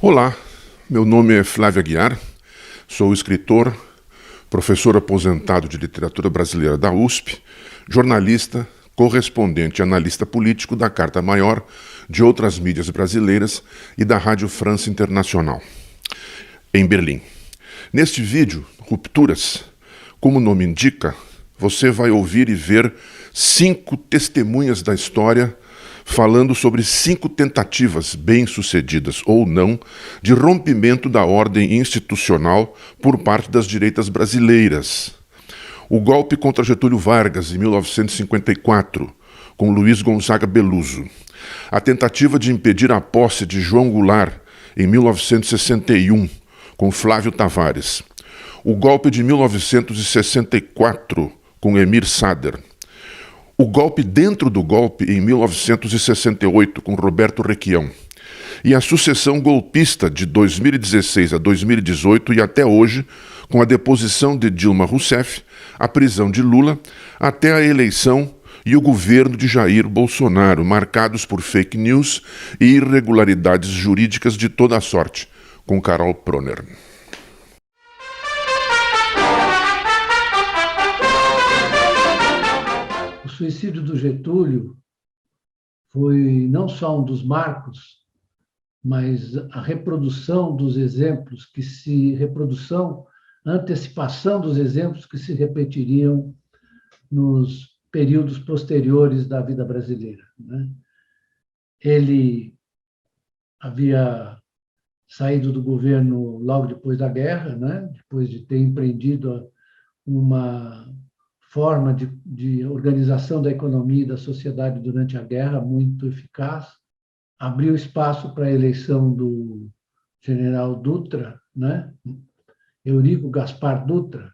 Olá, meu nome é Flávio Aguiar, sou escritor, professor aposentado de literatura brasileira da USP, jornalista, correspondente e analista político da Carta Maior, de outras mídias brasileiras e da Rádio França Internacional, em Berlim. Neste vídeo, Rupturas, como o nome indica, você vai ouvir e ver 5 testemunhas da história falando sobre 5 tentativas bem-sucedidas ou não de rompimento da ordem institucional por parte das direitas brasileiras. O golpe contra Getúlio Vargas, em 1954, com Luiz Gonzaga Beluso. A tentativa de impedir a posse de João Goulart, em 1961, com Flávio Tavares. O golpe de 1964, com Emir Sader. O golpe dentro do golpe, em 1968, com Roberto Requião. E a sucessão golpista de 2016 a 2018 e até hoje, com a deposição de Dilma Rousseff, a prisão de Lula, até a eleição e o governo de Jair Bolsonaro, marcados por fake news e irregularidades jurídicas de toda a sorte, com Carol Proner. O suicídio do Getúlio foi não só um dos marcos, mas a reprodução dos exemplos antecipação dos exemplos que se repetiriam nos períodos posteriores da vida brasileira, né? Ele havia saído do governo logo depois da guerra, né? Depois de ter empreendido uma forma de organização da economia e da sociedade durante a guerra muito eficaz, abriu espaço para a eleição do general Dutra, né? Eurico Gaspar Dutra,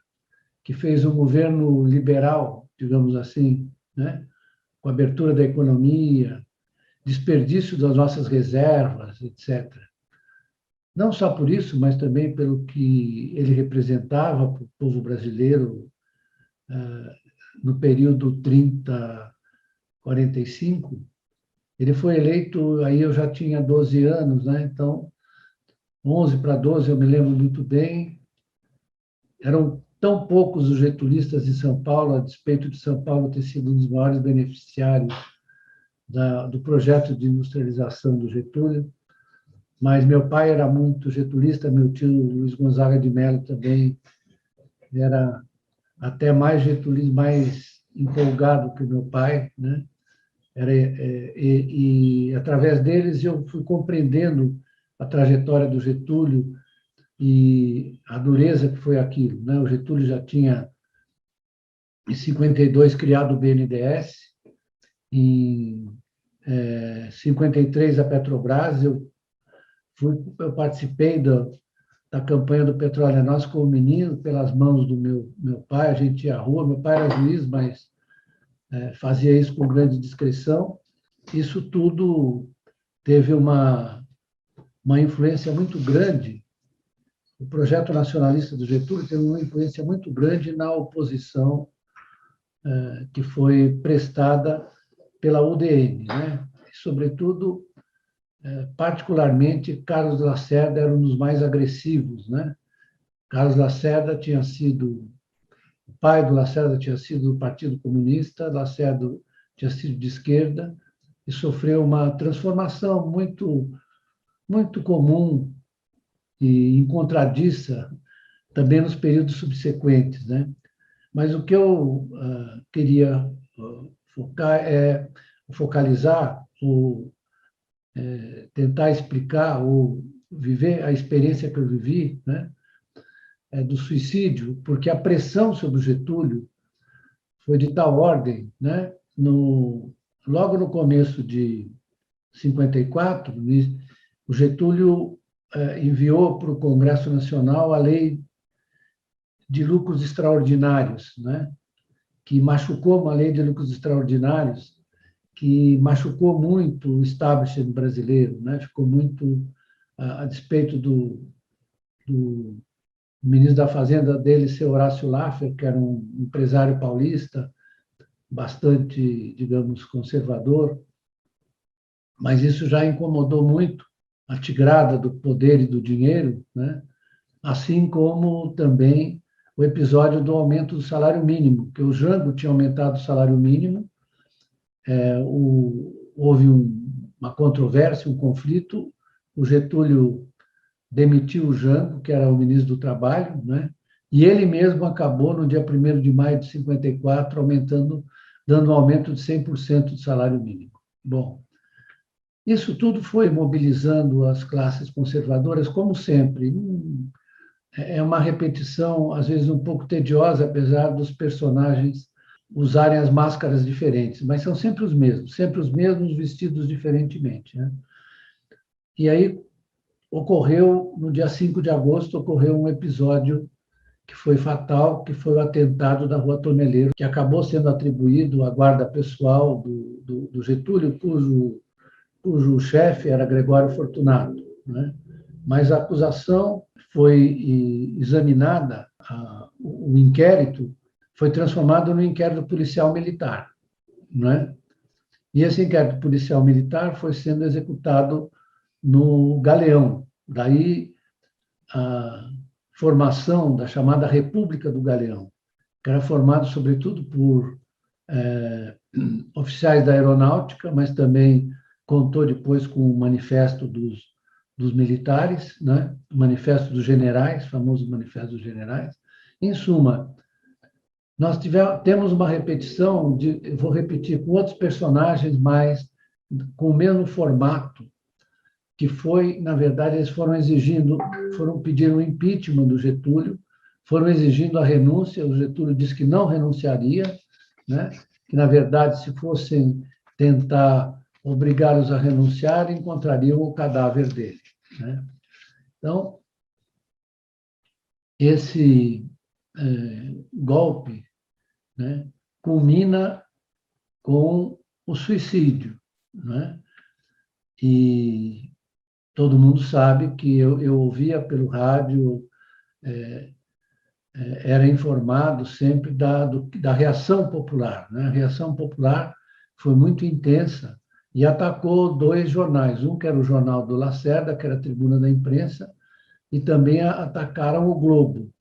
que fez um governo liberal, digamos assim, né? Com abertura da economia, desperdício das nossas reservas, etc. Não só por isso, mas também pelo que ele representava para o povo brasileiro no período 30-45, ele foi eleito, aí eu já tinha 12 anos, né? Então, 11 para 12, eu me lembro muito bem. Eram tão poucos os getulistas em São Paulo, a despeito de São Paulo ter sido um dos maiores beneficiários do projeto de industrialização do Getúlio. Mas meu pai era muito getulista, meu tio Luiz Gonzaga de Mello também era até mais getulista, mais empolgado que meu pai, né? E através deles eu fui compreendendo a trajetória do Getúlio e a dureza que foi aquilo, né? O Getúlio já tinha, em 52, criado o BNDES, em 53 a Petrobras, eu participei da campanha do Petróleo é Nosso como menino, pelas mãos do meu pai, a gente ia à rua, meu pai era juiz, mas fazia isso com grande discrição. Isso tudo teve uma influência muito grande. O projeto nacionalista do Getúlio teve uma influência muito grande na oposição que foi prestada pela UDN, né? E, sobretudo, particularmente, Carlos Lacerda era um dos mais agressivos, né? Carlos Lacerda tinha sido, o pai do Lacerda tinha sido do Partido Comunista, Lacerda tinha sido de esquerda e sofreu uma transformação muito comum e encontradiça também nos períodos subsequentes, né? Mas o que eu queria focalizar ou tentar explicar ou viver a experiência que eu vivi, né, do suicídio, porque a pressão sobre o Getúlio foi de tal ordem, né, logo no começo de 54, o Getúlio enviou para o Congresso Nacional a lei de lucros extraordinários, né, que machucou uma lei de lucros extraordinários que machucou muito o establishment brasileiro, né? Ficou muito a despeito do ministro da Fazenda dele, ser Horácio Laffer, que era um empresário paulista, bastante, digamos, conservador, mas isso já incomodou muito a tigrada do poder e do dinheiro, né? Assim como também o episódio do aumento do salário mínimo, que o Jango tinha aumentado o salário mínimo, houve uma controvérsia, um conflito, o Getúlio demitiu o Jango, que era o ministro do Trabalho, né? E ele mesmo acabou, no dia 1º de maio de 54, dando um aumento de 100% do salário mínimo. Bom, isso tudo foi mobilizando as classes conservadoras, como sempre. É uma repetição, às vezes, um pouco tediosa, apesar dos personagens usarem as máscaras diferentes, mas são sempre os mesmos vestidos diferentemente, né? E aí ocorreu, no dia 5 de agosto, ocorreu um episódio que foi fatal, que foi o atentado da Rua Toneleiro, que acabou sendo atribuído à guarda pessoal do Getúlio, cujo chefe era Gregório Fortunato, né? Mas a acusação foi examinada, o inquérito foi transformado no inquérito policial militar, né? E esse inquérito policial militar foi sendo executado no Galeão. Daí a formação da chamada República do Galeão, que era formado sobretudo por oficiais da aeronáutica, mas também contou depois com o manifesto dos militares, né? O manifesto dos generais, famoso manifesto dos generais. Em suma, nós temos uma repetição, eu vou repetir, com outros personagens, mas com o mesmo formato, que foi, na verdade, eles foram pedir o impeachment do Getúlio, foram exigindo a renúncia, o Getúlio disse que não renunciaria, né? Que, na verdade, se fossem tentar obrigá-los a renunciar, encontrariam o cadáver dele, né? Então, esse golpe, né, culmina com o suicídio, né? E todo mundo sabe que eu ouvia pelo rádio, era informado sempre da reação popular, né? A reação popular foi muito intensa e atacou 2 jornais, um que era o jornal do Lacerda, que era a Tribuna da Imprensa, e também atacaram o Globo.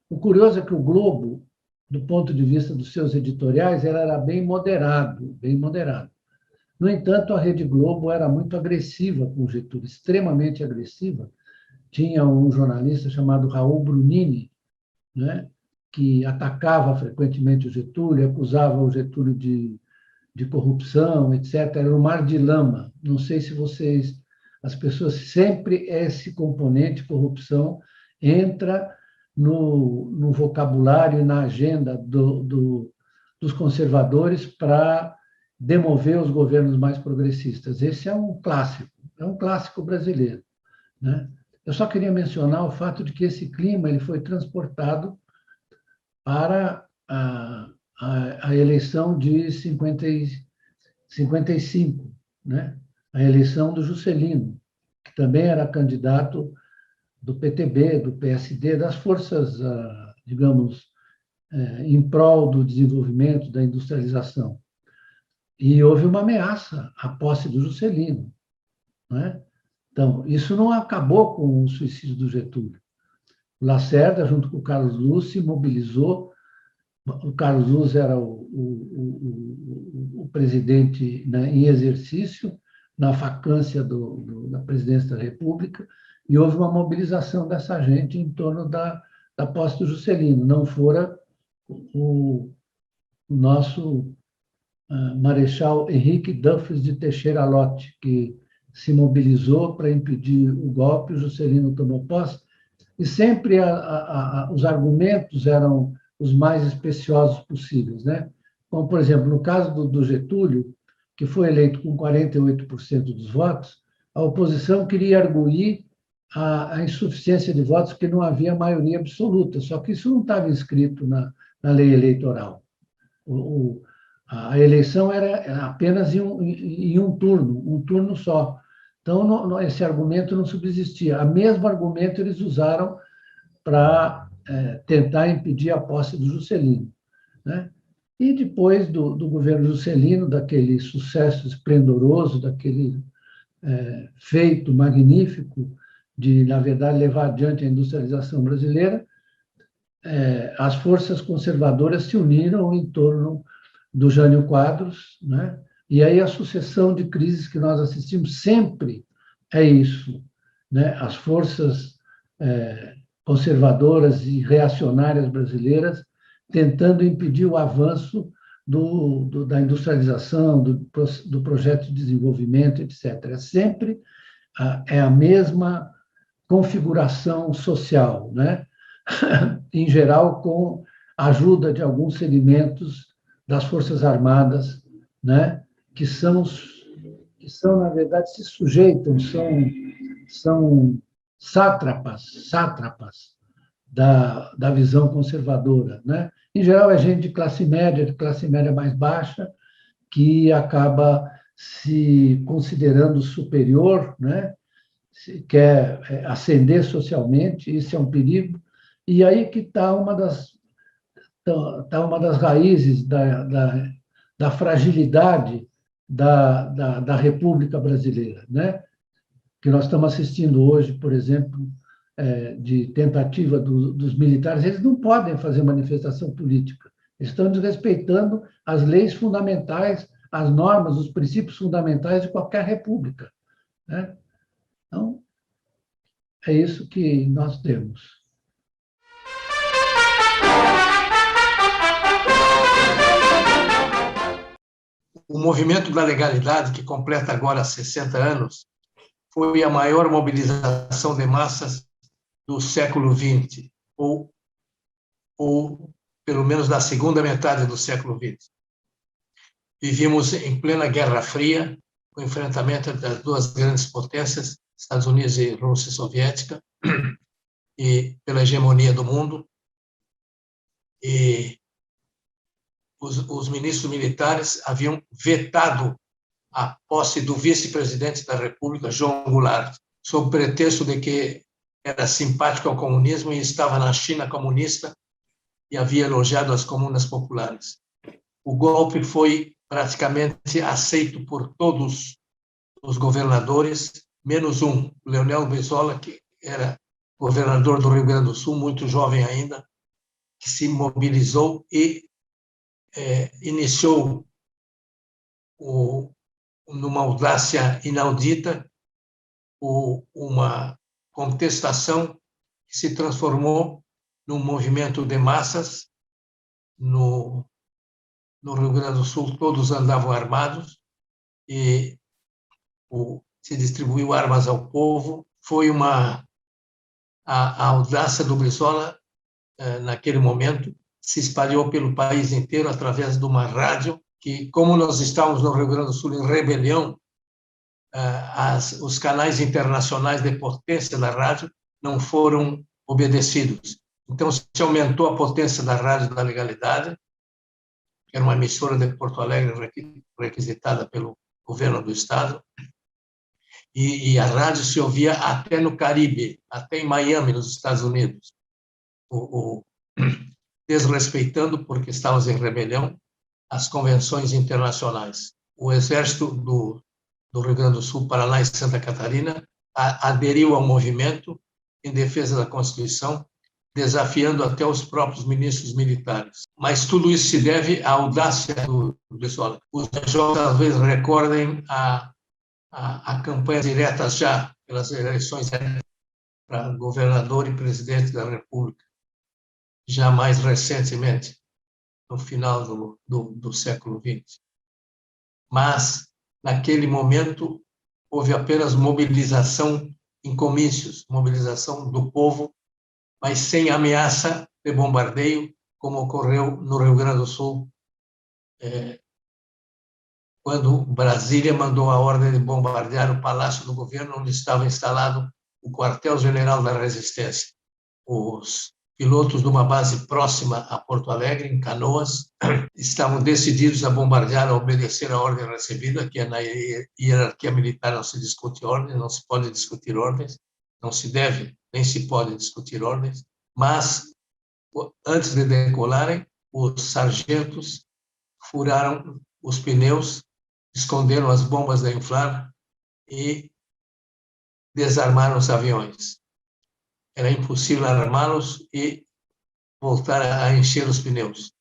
O curioso é que o Globo, do ponto de vista dos seus editoriais, ele era bem moderado, bem moderado. No entanto, a Rede Globo era muito agressiva com o Getúlio, extremamente agressiva. Tinha um jornalista chamado Raul Brunini, né, que atacava frequentemente o Getúlio, acusava o Getúlio de corrupção, etc. Era um mar de lama. Não sei se as pessoas, sempre esse componente corrupção entra no vocabulário e na agenda dos conservadores para demover os governos mais progressistas. Esse é um clássico brasileiro, né? Eu só queria mencionar o fato de que esse clima ele foi transportado para a eleição de 55, né? A eleição do Juscelino, que também era candidato do PTB, do PSD, das forças, digamos, em prol do desenvolvimento, da industrialização. E houve uma ameaça à posse do Juscelino, né? Então, isso não acabou com o suicídio do Getúlio. O Lacerda, junto com o Carlos Luz, se mobilizou. O Carlos Luz era o presidente, né, em exercício, na vacância da presidência da República, e houve uma mobilização dessa gente em torno da posse do Juscelino. Não fora o nosso Marechal Henrique Duffes de Teixeira Lott, que se mobilizou para impedir o golpe, o Juscelino tomou posse, e sempre os argumentos eram os mais especiosos possíveis, né? Como, por exemplo, no caso do Getúlio, que foi eleito com 48% dos votos, a oposição queria arguir a insuficiência de votos, porque não havia maioria absoluta, só que isso não estava inscrito na lei eleitoral. A eleição era apenas em um turno só. Então, esse argumento não subsistia. O mesmo argumento eles usaram para tentar impedir a posse do Juscelino, né? E depois do governo Juscelino, daquele sucesso esplendoroso, daquele feito magnífico de, na verdade, levar adiante a industrialização brasileira, as forças conservadoras se uniram em torno do Jânio Quadros, né? E aí a sucessão de crises que nós assistimos sempre é isso, né? As forças conservadoras e reacionárias brasileiras tentando impedir o avanço da industrialização, do projeto de desenvolvimento, etc. É sempre a mesma configuração social, né? Em geral, com a ajuda de alguns segmentos das Forças Armadas, né? que são, na verdade, se sujeitam, são sátrapas da visão conservadora, né? Em geral, é gente de classe média mais baixa, que acaba se considerando superior, né? Quer ascender socialmente, isso é um perigo. E aí que está uma das raízes da fragilidade da República Brasileira, né? Que nós estamos assistindo hoje, por exemplo, de tentativa dos militares, eles não podem fazer manifestação política. Eles estão desrespeitando as leis fundamentais, as normas, os princípios fundamentais de qualquer república, né? Então, é isso que nós temos. O movimento da legalidade, que completa agora 60 anos, foi a maior mobilização de massas do século XX, ou pelo menos da segunda metade do século XX. Vivíamos em plena Guerra Fria, o enfrentamento das duas grandes potências, Estados Unidos e Rússia Soviética, e pela hegemonia do mundo. E os ministros militares haviam vetado a posse do vice-presidente da República, João Goulart, sob pretexto de que era simpático ao comunismo e estava na China comunista e havia elogiado as comunas populares. O golpe foi praticamente aceito por todos os governadores, menos um, Leonel Brizola, que era governador do Rio Grande do Sul, muito jovem ainda, que se mobilizou e iniciou, numa audácia inaudita, uma contestação que se transformou num movimento de massas. No Rio Grande do Sul, todos andavam armados e se distribuiu armas ao povo. Foi a audácia do Brizola, naquele momento, se espalhou pelo país inteiro através de uma rádio que, como nós estávamos no Rio Grande do Sul em rebelião, os canais internacionais de potência da rádio não foram obedecidos. Então, se aumentou a potência da Rádio da Legalidade, que era uma emissora de Porto Alegre requisitada pelo governo do Estado, e a rádio se ouvia até no Caribe, até em Miami, nos Estados Unidos, desrespeitando, porque estávamos em rebelião, as convenções internacionais. O Exército do Rio Grande do Sul, Paraná e Santa Catarina aderiu ao movimento em defesa da Constituição, desafiando até os próprios ministros militares. Mas tudo isso se deve à audácia do Brizola. Os jovens talvez recordem a campanha direta já pelas eleições para governador e presidente da República, já mais recentemente, no final do século XX. Mas, naquele momento, houve apenas mobilização em comícios, mobilização do povo, mas sem ameaça de bombardeio, como ocorreu no Rio Grande do Sul, quando Brasília mandou a ordem de bombardear o Palácio do Governo, onde estava instalado o quartel-general da Resistência. Os pilotos de uma base próxima a Porto Alegre, em Canoas, estavam decididos a bombardear, a obedecer a ordem recebida, que é na hierarquia militar não se discute ordens, não se pode discutir ordens, não se deve, nem se pode discutir ordens, mas, antes de decolarem, os sargentos furaram os pneus, esconderam as bombas da inflar e desarmar os aviões. Era impossível armá-los e voltar a encher os pneus.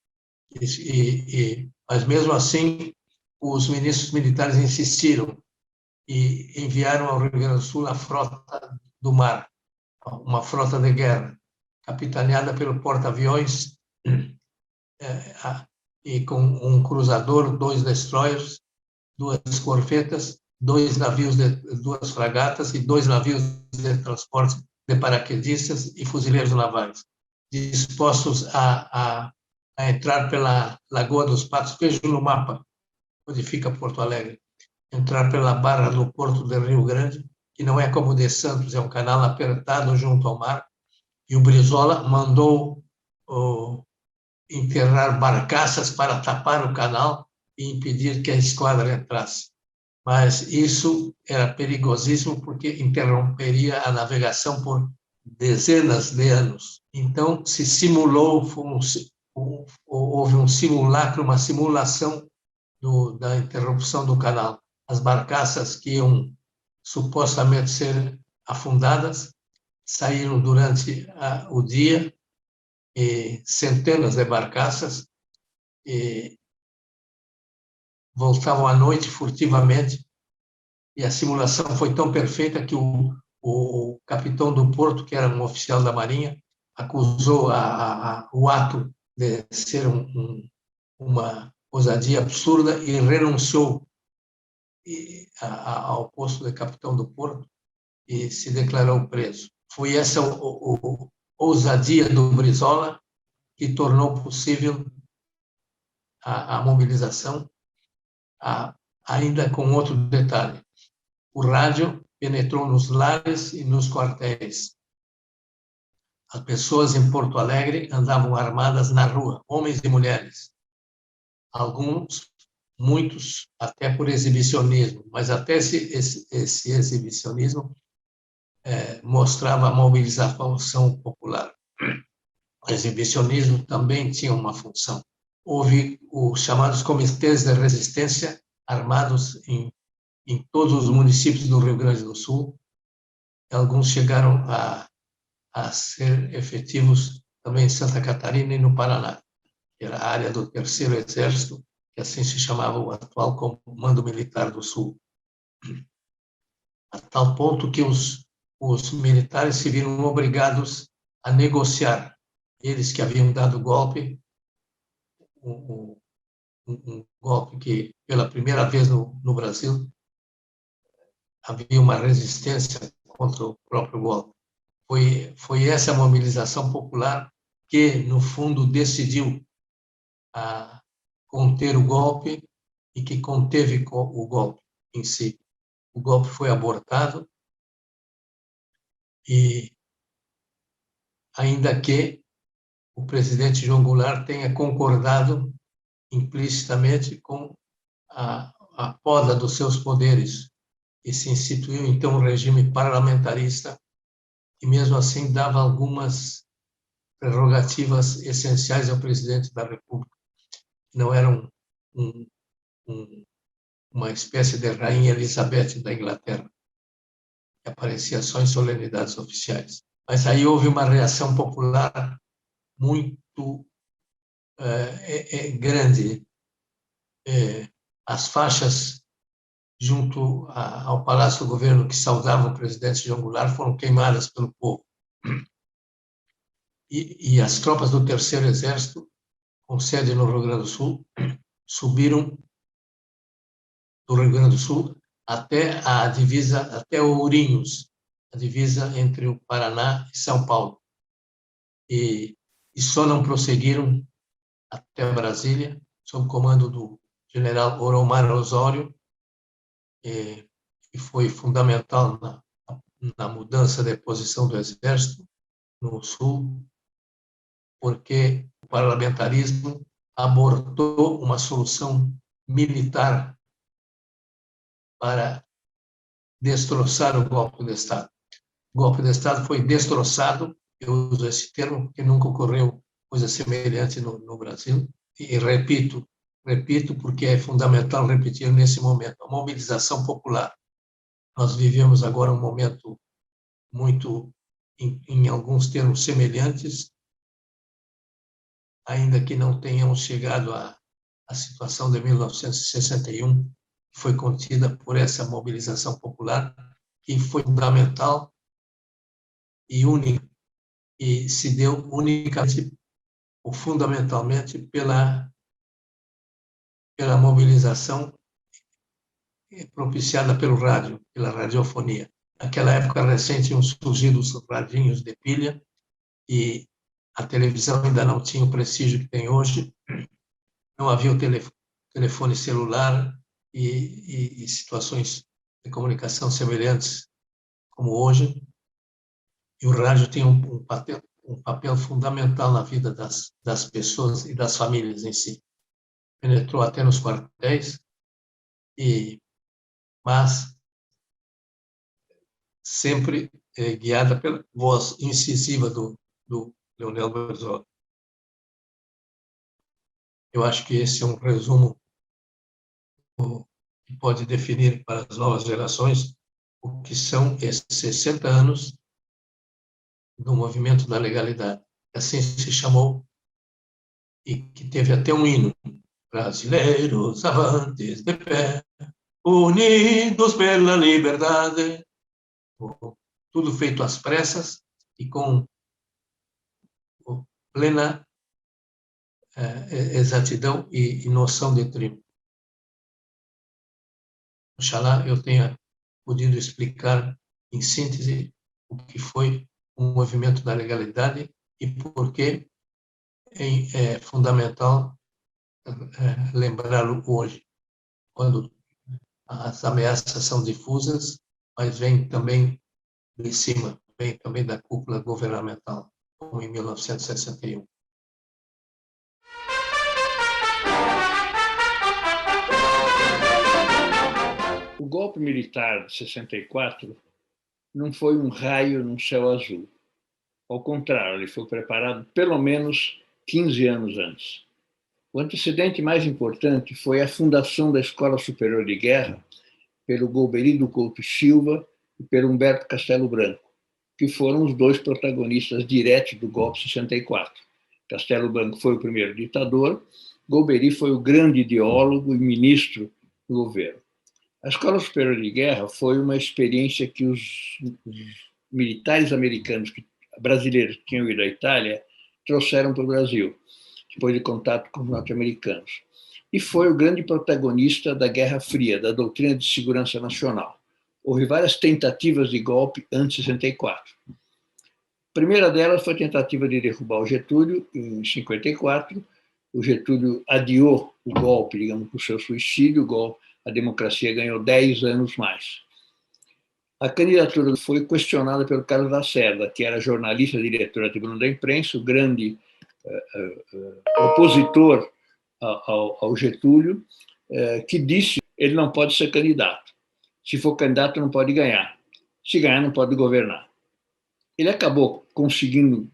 Mas, mesmo assim, os ministros militares insistiram e enviaram ao Rio Grande do Sul a frota do mar, uma frota de guerra, capitaneada pelo porta-aviões e com um cruzador, 2 destroyers, 2 corvetas, 2 navios, 2 fragatas e 2 navios de transporte de paraquedistas e fuzileiros navais, dispostos a entrar pela Lagoa dos Patos. Veja no mapa onde fica Porto Alegre. Entrar pela barra do Porto do Rio Grande, que não é como o de Santos, é um canal apertado junto ao mar, e o Brizola mandou enterrar barcaças para tapar o canal e impedir que a esquadra entrasse. Mas isso era perigosíssimo porque interromperia a navegação por dezenas de anos. Então, se simulou, houve um simulacro, uma simulação da interrupção do canal. As barcaças que iam supostamente ser afundadas saíram durante o dia, e centenas de barcaças, e voltavam à noite furtivamente, e a simulação foi tão perfeita que o capitão do porto, que era um oficial da Marinha, acusou o ato de ser uma ousadia absurda e renunciou ao posto de capitão do porto e se declarou preso. Foi essa ousadia do Brizola que tornou possível a mobilização, ainda com outro detalhe. O rádio penetrou nos lares e nos quartéis. As pessoas em Porto Alegre andavam armadas na rua, homens e mulheres. Alguns, muitos, até por exibicionismo, mas até esse exibicionismo mostrava a mobilização popular. O exibicionismo também tinha uma função. Houve os chamados comitês de resistência armados em todos os municípios do Rio Grande do Sul. Alguns chegaram a ser efetivos também em Santa Catarina e no Paraná, que era a área do Terceiro Exército, que assim se chamava o atual Comando Militar do Sul. A tal ponto que os militares se viram obrigados a negociar. Eles que haviam dado golpe, um golpe que, pela primeira vez no Brasil, havia uma resistência contra o próprio golpe. Foi essa mobilização popular que, no fundo, decidiu conter o golpe e que conteve o golpe em si. O golpe foi abortado e, ainda que o presidente João Goulart tenha concordado implicitamente com a poda dos seus poderes, e se instituiu, então, um regime parlamentarista, que, mesmo assim, dava algumas prerrogativas essenciais ao presidente da República. Não era uma espécie de Rainha Elizabeth da Inglaterra, que aparecia só em solenidades oficiais. Mas aí houve uma reação popular muito grande. As faixas junto ao Palácio do Governo que saudavam o presidente João Goulart foram queimadas pelo povo. E as tropas do Terceiro Exército, com sede no Rio Grande do Sul, subiram do Rio Grande do Sul até a divisa, até Ourinhos, a divisa entre o Paraná e São Paulo. E só não prosseguiram até Brasília, sob o comando do general Oromar Osório, que foi fundamental na mudança de posição do Exército no Sul, porque o parlamentarismo abortou uma solução militar para destroçar o golpe de Estado. O golpe de Estado foi destroçado, eu uso esse termo porque nunca ocorreu coisa semelhante no Brasil, e repito porque é fundamental repetir nesse momento, a mobilização popular. Nós vivemos agora um momento muito, em alguns termos semelhantes, ainda que não tenhamos chegado à situação de 1961, que foi contida por essa mobilização popular, que foi fundamental e única, e se deu unicamente ou fundamentalmente pela mobilização propiciada pelo rádio, pela radiofonia. Naquela época recente tinham surgido os radinhos de pilha e a televisão ainda não tinha o prestígio que tem hoje, não havia o telefone celular e situações de comunicação semelhantes como hoje, e o rádio tinha um papel fundamental na vida das pessoas e das famílias em si. Penetrou até nos quartéis, mas sempre guiada pela voz incisiva do Leonel Brizola. Eu acho que esse é um resumo que pode definir para as novas gerações o que são esses 60 anos do movimento da legalidade. Assim se chamou, e que teve até um hino: brasileiros avantes de pé, unidos pela liberdade. Tudo feito às pressas e com plena exatidão e noção de triunfo. Oxalá eu tenha podido explicar, em síntese, o que foi o movimento da legalidade e por que é fundamental lembrá-lo hoje, quando as ameaças são difusas, mas vem também de cima, vem também da cúpula governamental, como em 1961. O golpe militar de 64 não foi um raio num céu azul. Ao contrário, ele foi preparado pelo menos 15 anos antes. O antecedente mais importante foi a fundação da Escola Superior de Guerra pelo Golbery Couto Silva e pelo Humberto Castelo Branco, que foram os dois protagonistas diretos do golpe de 64. Castelo Branco foi o primeiro ditador, Golbery foi o grande ideólogo e ministro do governo. A Escola Superior de Guerra foi uma experiência que os militares americanos, brasileiros que tinham ido à Itália, trouxeram para o Brasil, depois de contato com os norte-americanos. E foi o grande protagonista da Guerra Fria, da doutrina de segurança nacional. Houve várias tentativas de golpe antes de 64. A primeira delas foi a tentativa de derrubar o Getúlio, em 54. O Getúlio adiou o golpe, digamos, por seu suicídio, a democracia ganhou 10 anos mais. A candidatura foi questionada pelo Carlos Lacerda, que era jornalista e diretor da Tribuna da Imprensa, o grande opositor ao Getúlio, que disse que ele não pode ser candidato. Se for candidato, não pode ganhar. Se ganhar, não pode governar. Ele acabou conseguindo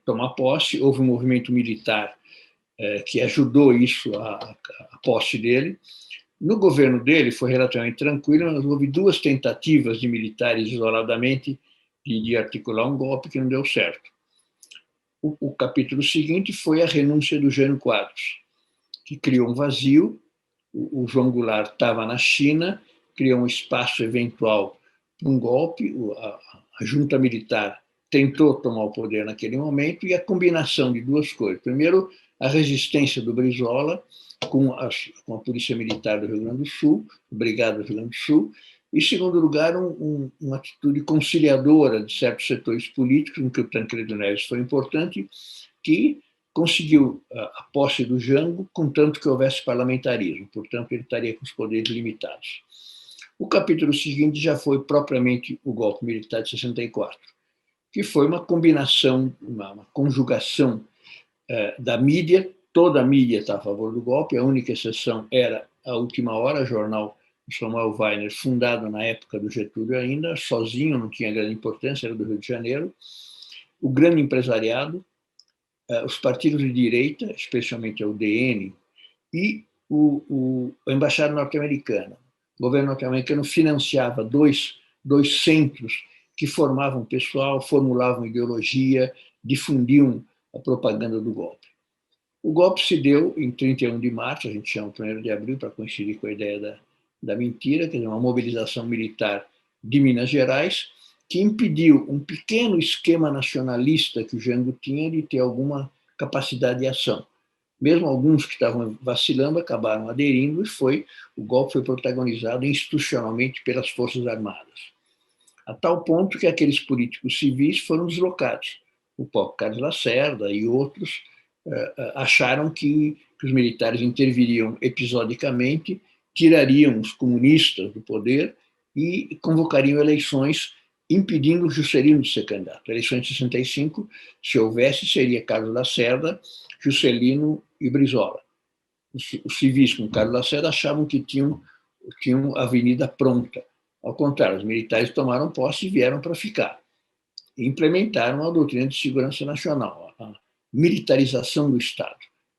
tomar posse, houve um movimento militar que ajudou isso, a posse dele. No governo dele foi relativamente tranquilo, mas houve duas tentativas de militares isoladamente de articular um golpe que não deu certo. O capítulo seguinte foi a renúncia do Jânio Quadros, que criou um vazio. O João Goulart estava na China, criou um espaço eventual para um golpe. A junta militar tentou tomar o poder naquele momento, e a combinação de duas coisas. Primeiro, a resistência do Brizola com a Polícia Militar do Rio Grande do Sul, Brigada do Rio Grande do Sul, e, em segundo lugar, uma atitude conciliadora de certos setores políticos, em que o Tancredo Neves foi importante, que conseguiu a posse do Jango, contanto que houvesse parlamentarismo, portanto, ele estaria com os poderes limitados. O capítulo seguinte já foi propriamente o golpe militar de 64, que foi uma combinação, uma conjugação da mídia. Toda a mídia está a favor do golpe, a única exceção era a Última Hora, jornal Samuel Weiner, fundado na época do Getúlio ainda, sozinho, não tinha grande importância, era do Rio de Janeiro. O grande empresariado, os partidos de direita, especialmente a UDN, e a Embaixada Norte-Americana. O governo norte-americano financiava dois centros que formavam pessoal, formulavam ideologia, difundiam a propaganda do golpe. O golpe se deu em 31 de março, a gente chama 1º de abril, para coincidir com a ideia da mentira, quer dizer, uma mobilização militar de Minas Gerais, que impediu um pequeno esquema nacionalista que o Jango tinha de ter alguma capacidade de ação. Mesmo alguns que estavam vacilando acabaram aderindo e o golpe foi protagonizado institucionalmente pelas Forças Armadas. A tal ponto que aqueles políticos civis foram deslocados. O próprio Carlos Lacerda e outros acharam que os militares interviriam episodicamente, tirariam os comunistas do poder e convocariam eleições impedindo o Juscelino de ser candidato. A eleição de 65, se houvesse, seria Carlos Lacerda, Juscelino e Brizola. Os civis com Carlos Lacerda achavam que tinham a avenida pronta. Ao contrário, os militares tomaram posse e vieram para ficar. E implementaram a doutrina de segurança nacional, a militarização do Estado.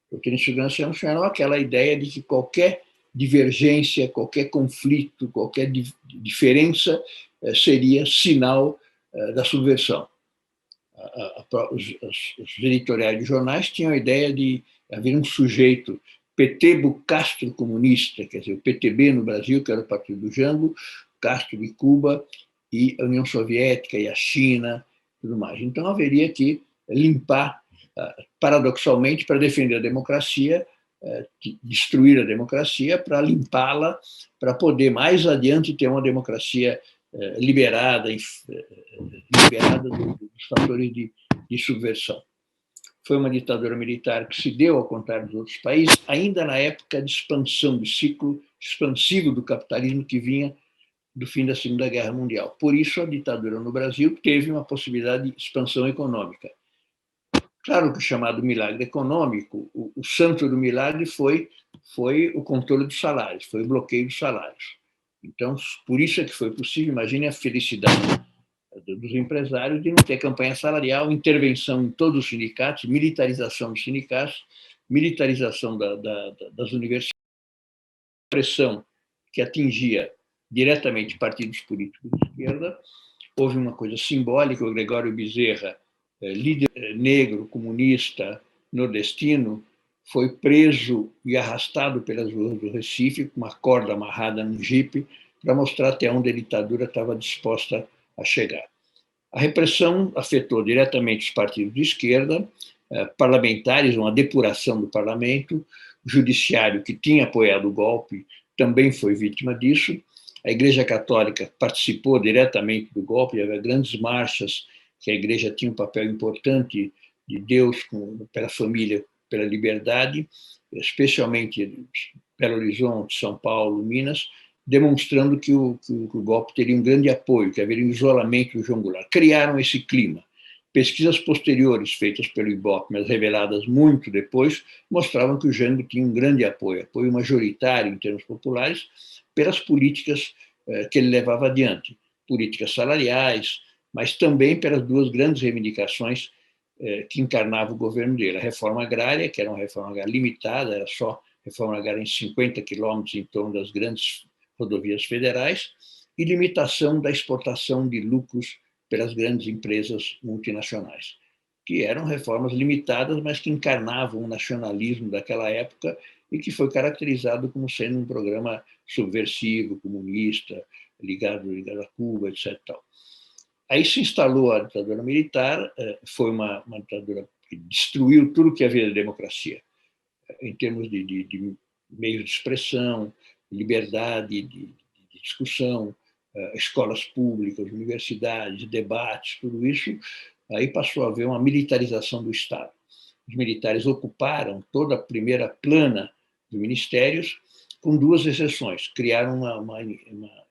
A doutrina de segurança nacional é aquela ideia de que qualquer divergência, qualquer conflito, qualquer diferença seria sinal da subversão. Os editoriais de jornais tinham a ideia de haver um sujeito PT Castro comunista, quer dizer, o PTB no Brasil, que era o partido do Jango, Castro de Cuba e a União Soviética e a China, tudo mais. Então haveria que limpar, paradoxalmente, para defender a democracia, destruir a democracia, para limpá-la, para poder mais adiante ter uma democracia liberada dos fatores de subversão. Foi uma ditadura militar que se deu, ao contrário dos outros países, ainda na época de expansão, do ciclo expansivo do capitalismo que vinha do fim da Segunda Guerra Mundial. Por isso, a ditadura no Brasil teve uma possibilidade de expansão econômica. Claro que o chamado milagre econômico, o santo do milagre foi o controle dos salários, foi o bloqueio dos salários. Então, por isso é que foi possível, imagine a felicidade dos empresários de não ter campanha salarial, intervenção em todos os sindicatos, militarização dos sindicatos, militarização das universidades, pressão que atingia diretamente partidos políticos de esquerda. Houve uma coisa simbólica, o Gregório Bezerra, líder negro, comunista, nordestino, foi preso e arrastado pelas ruas do Recife com uma corda amarrada num jipe para mostrar até onde a ditadura estava disposta a chegar. A repressão afetou diretamente os partidos de esquerda, parlamentares, uma depuração do parlamento, o judiciário, que tinha apoiado o golpe, também foi vítima disso. A Igreja Católica participou diretamente do golpe, havia grandes marchas, que a Igreja tinha um papel importante de Deus pela família, pela liberdade, especialmente Belo Horizonte, São Paulo, Minas, demonstrando que o golpe teria um grande apoio, que haveria um isolamento do João Goulart. Criaram esse clima. Pesquisas posteriores, feitas pelo Ibope, mas reveladas muito depois, mostravam que o Jango tinha um grande apoio majoritário em termos populares, pelas políticas que ele levava adiante, políticas salariais, mas também pelas duas grandes reivindicações que encarnava o governo dele. A reforma agrária, que era uma reforma agrária limitada, era só reforma agrária em 50 quilômetros em torno das grandes rodovias federais, e limitação da exportação de lucros pelas grandes empresas multinacionais, que eram reformas limitadas, mas que encarnavam o nacionalismo daquela época e que foi caracterizado como sendo um programa subversivo, comunista, ligado a Cuba, etc. Aí se instalou a ditadura militar, foi uma ditadura que destruiu tudo que havia de democracia, em termos de meios de expressão, liberdade de discussão, escolas públicas, universidades, debates, tudo isso. Aí passou a haver uma militarização do Estado. Os militares ocuparam toda a primeira plana dos ministérios, com duas exceções. Criaram uma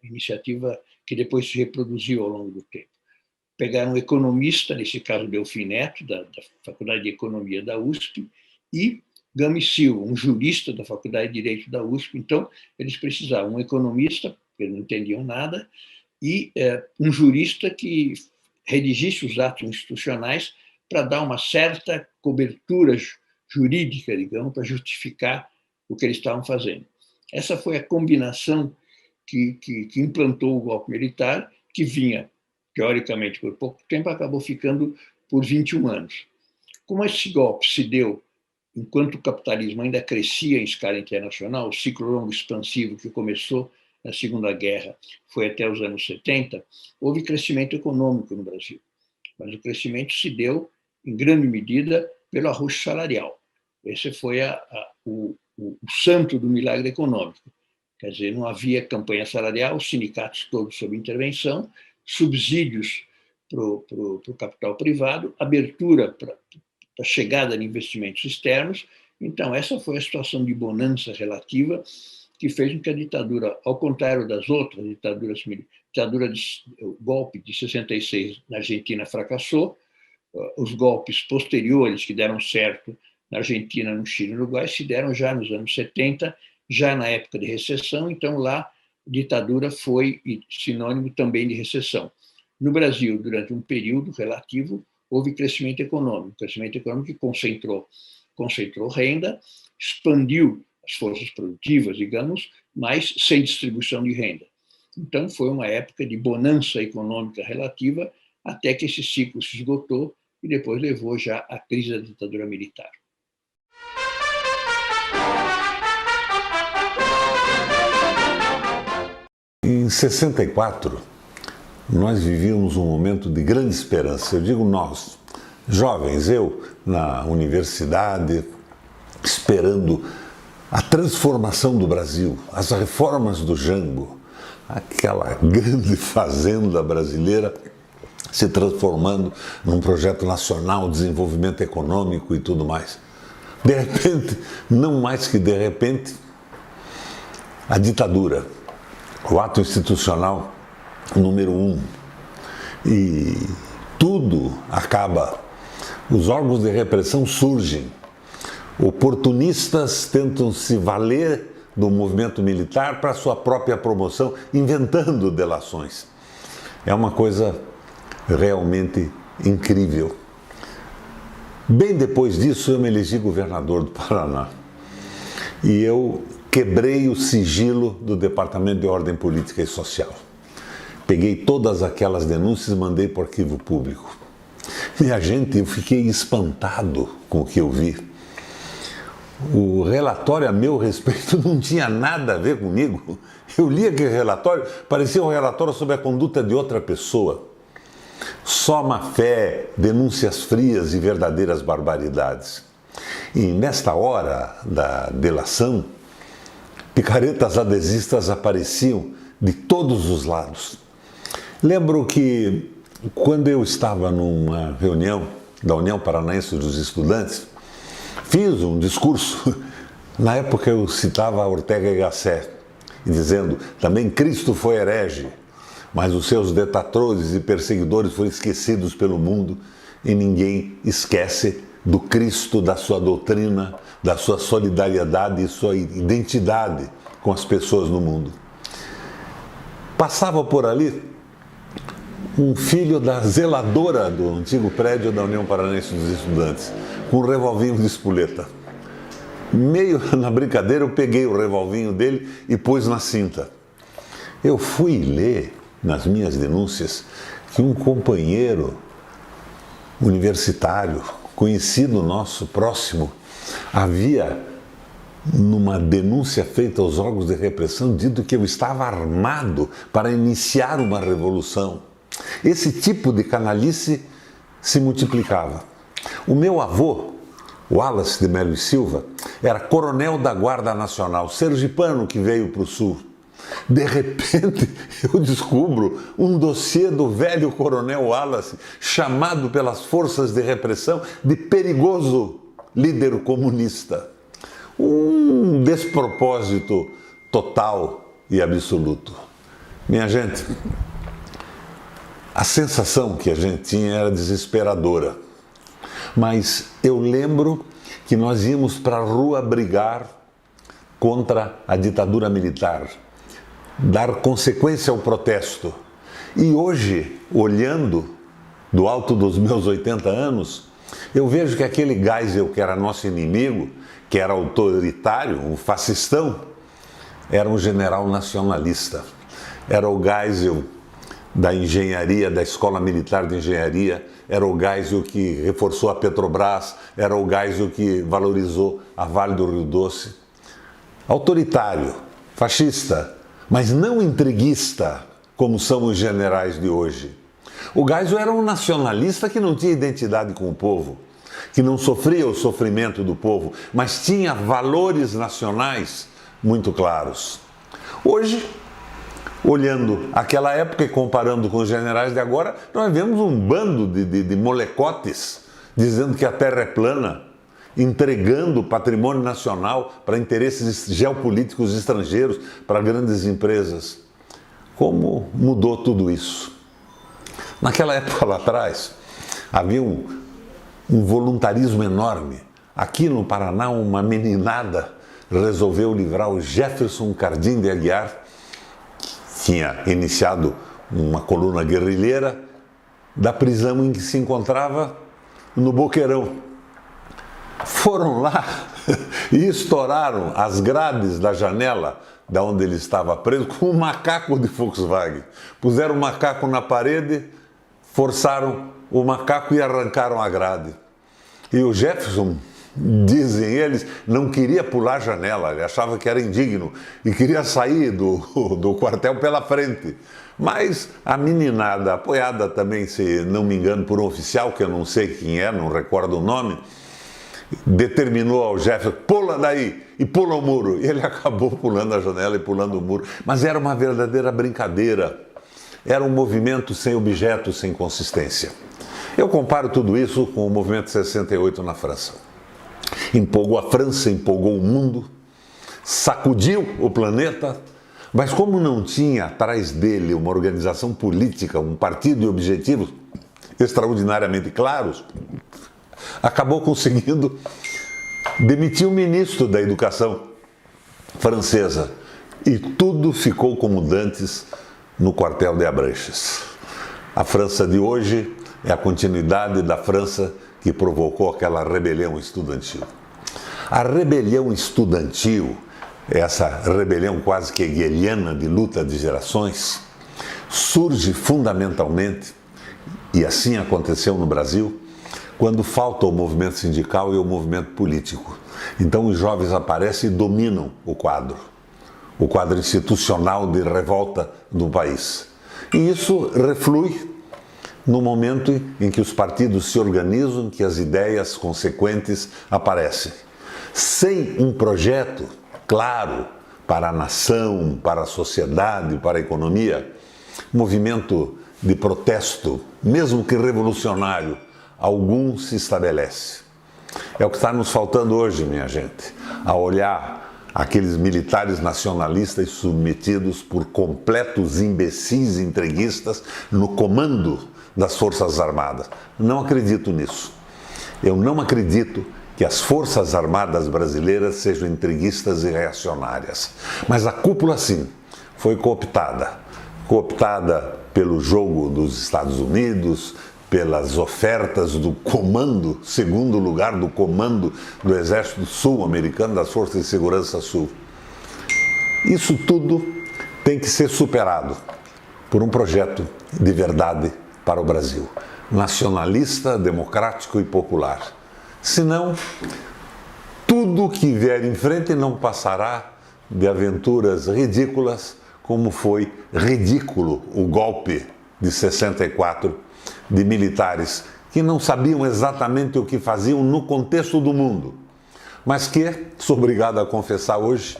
iniciativa que depois se reproduziu ao longo do tempo. Pegaram um economista, nesse caso Delfim Neto, da Faculdade de Economia da USP, e Gami Silva, um jurista da Faculdade de Direito da USP. Então, eles precisavam um economista, porque eles não entendiam nada, e um jurista que redigisse os atos institucionais para dar uma certa cobertura jurídica, digamos, para justificar o que eles estavam fazendo. Essa foi a combinação que implantou o golpe militar, que vinha teoricamente por pouco tempo, acabou ficando por 21 anos. Como esse golpe se deu enquanto o capitalismo ainda crescia em escala internacional, o ciclo longo expansivo que começou na Segunda Guerra foi até os anos 70, houve crescimento econômico no Brasil. Mas o crescimento se deu, em grande medida, pelo arrocho salarial. Esse foi o santo do milagre econômico. Quer dizer, não havia campanha salarial, os sindicatos todos sob intervenção, subsídios para o capital privado, abertura para a chegada de investimentos externos. Então, essa foi a situação de bonança relativa que fez com que a ditadura, ao contrário das outras ditaduras, o golpe de 66 na Argentina fracassou, os golpes posteriores que deram certo na Argentina, no Chile e no Uruguai se deram já nos anos 70, já na época de recessão, então lá ditadura foi sinônimo também de recessão. No Brasil, durante um período relativo, houve crescimento econômico que concentrou renda, expandiu as forças produtivas, digamos, mas sem distribuição de renda. Então, foi uma época de bonança econômica relativa, até que esse ciclo se esgotou e depois levou já à crise da ditadura militar. Em 64, nós vivíamos um momento de grande esperança. Eu digo nós, jovens, eu na universidade, esperando a transformação do Brasil, as reformas do Jango, aquela grande fazenda brasileira se transformando num projeto nacional, desenvolvimento econômico e tudo mais. De repente, não mais que de repente, a ditadura, o ato institucional número 1. E tudo acaba. Os órgãos de repressão surgem. Oportunistas tentam se valer do movimento militar para sua própria promoção, inventando delações. É uma coisa realmente incrível. Bem depois disso, eu me elegi governador do Paraná. E eu quebrei o sigilo do Departamento de Ordem Política e Social. Peguei todas aquelas denúncias e mandei para o arquivo público. Minha gente, eu fiquei espantado com o que eu vi. O relatório a meu respeito não tinha nada a ver comigo. Eu li aquele relatório, parecia um relatório sobre a conduta de outra pessoa. Só má fé, denúncias frias e verdadeiras barbaridades. E nesta hora da delação, picaretas adesistas apareciam de todos os lados. Lembro que quando eu estava numa reunião da União Paranaense dos Estudantes, fiz um discurso. Na época eu citava Ortega y Gasset, dizendo, também Cristo foi herege, mas os seus detatores e perseguidores foram esquecidos pelo mundo e ninguém esquece do Cristo, da sua doutrina, da sua solidariedade e sua identidade com as pessoas no mundo. Passava por ali um filho da zeladora do antigo prédio da União Paranaense dos Estudantes, com um revolvinho de espoleta. Meio na brincadeira, eu peguei o revolvinho dele e pus na cinta. Eu fui ler nas minhas denúncias que um companheiro universitário, conhecido nosso, próximo, havia, numa denúncia feita aos órgãos de repressão, dito que eu estava armado para iniciar uma revolução. Esse tipo de canalice se multiplicava. O meu avô, Wallace de Melo e Silva, era coronel da Guarda Nacional, sergipano que veio para o Sul. De repente, eu descubro um dossiê do velho coronel Wallace, chamado pelas forças de repressão de perigoso líder comunista. Um despropósito total e absoluto. Minha gente, a sensação que a gente tinha era desesperadora. Mas eu lembro que nós íamos para a rua brigar contra a ditadura militar, dar consequência ao protesto. E hoje, olhando do alto dos meus 80 anos, eu vejo que aquele Geisel, que era nosso inimigo, que era autoritário, um fascistão, era um general nacionalista. Era o Geisel da engenharia, da Escola Militar de Engenharia, era o Geisel que reforçou a Petrobras, era o Geisel que valorizou a Vale do Rio Doce. Autoritário, fascista, mas não intriguista, como são os generais de hoje. O Geisel era um nacionalista que não tinha identidade com o povo, que não sofria o sofrimento do povo, mas tinha valores nacionais muito claros. Hoje, olhando aquela época e comparando com os generais de agora, nós vemos um bando de molecotes dizendo que a Terra é plana, entregando o patrimônio nacional para interesses geopolíticos estrangeiros, para grandes empresas. Como mudou tudo isso? Naquela época lá atrás, havia um voluntarismo enorme. Aqui no Paraná, uma meninada resolveu livrar o Jefferson Cardim de Aguiar, que tinha iniciado uma coluna guerrilheira, da prisão em que se encontrava no Boqueirão. Foram lá e estouraram as grades da janela da onde ele estava preso com um macaco de Volkswagen. Puseram o macaco na parede, forçaram o macaco e arrancaram a grade. E o Jefferson, dizem eles, não queria pular a janela, ele achava que era indigno e queria sair do quartel pela frente. Mas a meninada, apoiada também, se não me engano, por um oficial, que eu não sei quem é, não recordo o nome, determinou ao Jefferson, pula daí, e pula o muro. E ele acabou pulando a janela e pulando o muro. Mas era uma verdadeira brincadeira. Era um movimento sem objeto, sem consistência. Eu comparo tudo isso com o movimento 68 na França. Empolgou a França, empolgou o mundo, sacudiu o planeta, mas como não tinha atrás dele uma organização política, um partido e objetivos extraordinariamente claros, acabou conseguindo demitir o ministro da Educação francesa. E tudo ficou como dantes no quartel de Abranches. A França de hoje é a continuidade da França que provocou aquela rebelião estudantil. A rebelião estudantil, essa rebelião quase que hegeliana de luta de gerações, surge fundamentalmente, e assim aconteceu no Brasil, quando falta o movimento sindical e o movimento político. Então os jovens aparecem e dominam o quadro institucional de revolta do país. E isso reflui no momento em que os partidos se organizam, que as ideias consequentes aparecem. Sem um projeto claro para a nação, para a sociedade, para a economia, movimento de protesto, mesmo que revolucionário, algum se estabelece. É o que está nos faltando hoje, minha gente, a olhar aqueles militares nacionalistas submetidos por completos imbecis entreguistas no comando das Forças Armadas. Não acredito nisso. Eu não acredito que as Forças Armadas brasileiras sejam entreguistas e reacionárias. Mas a cúpula, sim, foi cooptada pelo jogo dos Estados Unidos, pelas ofertas do comando, segundo lugar do comando do Exército Sul-Americano, das Forças de Segurança Sul. Isso tudo tem que ser superado por um projeto de verdade para o Brasil, nacionalista, democrático e popular. Senão, tudo que vier em frente não passará de aventuras ridículas, como foi ridículo o golpe de 64 de militares que não sabiam exatamente o que faziam no contexto do mundo, mas que, sou obrigado a confessar hoje,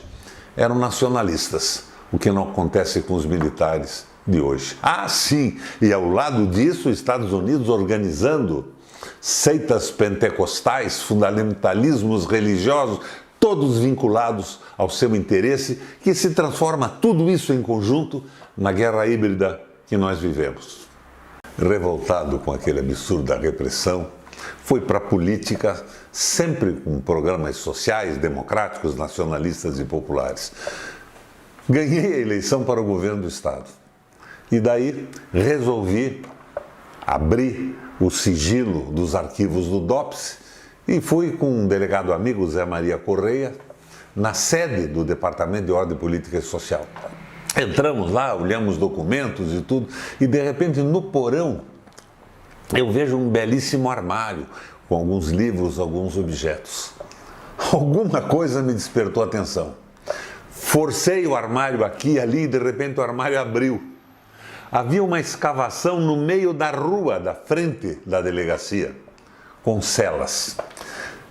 eram nacionalistas, o que não acontece com os militares de hoje. Ah, sim, e ao lado disso, os Estados Unidos organizando seitas pentecostais, fundamentalismos religiosos, todos vinculados ao seu interesse, que se transforma tudo isso em conjunto na guerra híbrida que nós vivemos. Revoltado com aquele absurdo da repressão, foi para a política sempre com programas sociais, democráticos, nacionalistas e populares. Ganhei a eleição para o governo do Estado. E daí resolvi abrir o sigilo dos arquivos do DOPS e fui com um delegado amigo, Zé Maria Correia, na sede do Departamento de Ordem Política e Social. Entramos lá, olhamos documentos e tudo, e de repente no porão eu vejo um belíssimo armário com alguns livros, alguns objetos. Alguma coisa me despertou a atenção. Forcei o armário aqui e ali e de repente o armário abriu. Havia uma escavação no meio da rua, da frente da delegacia, com celas.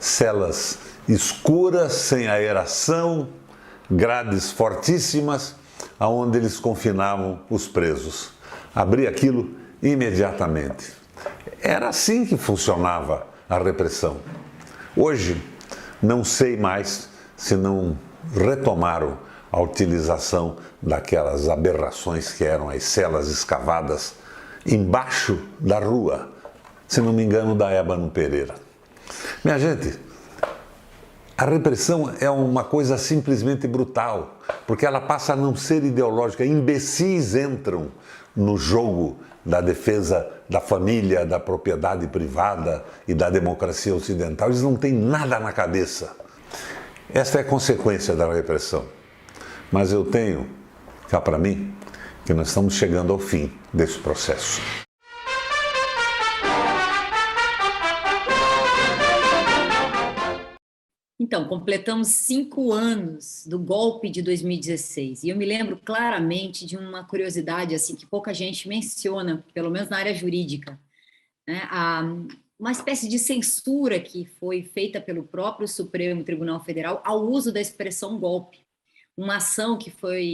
Celas escuras, sem aeração, grades fortíssimas, aonde eles confinavam os presos. Abri aquilo imediatamente. Era assim que funcionava a repressão. Hoje, não sei mais se não retomaram a utilização daquelas aberrações que eram as celas escavadas embaixo da rua, se não me engano, da Ébano Pereira. Minha gente, a repressão é uma coisa simplesmente brutal, porque ela passa a não ser ideológica. Imbecis entram no jogo da defesa da família, da propriedade privada e da democracia ocidental. Eles não têm nada na cabeça. Esta é a consequência da repressão. Mas eu tenho cá para mim que nós estamos chegando ao fim desse processo. Então, completamos 5 anos do golpe de 2016 e eu me lembro claramente de uma curiosidade assim que pouca gente menciona, pelo menos na área jurídica, né? Uma espécie de censura que foi feita pelo próprio Supremo Tribunal Federal ao uso da expressão golpe. Uma ação que foi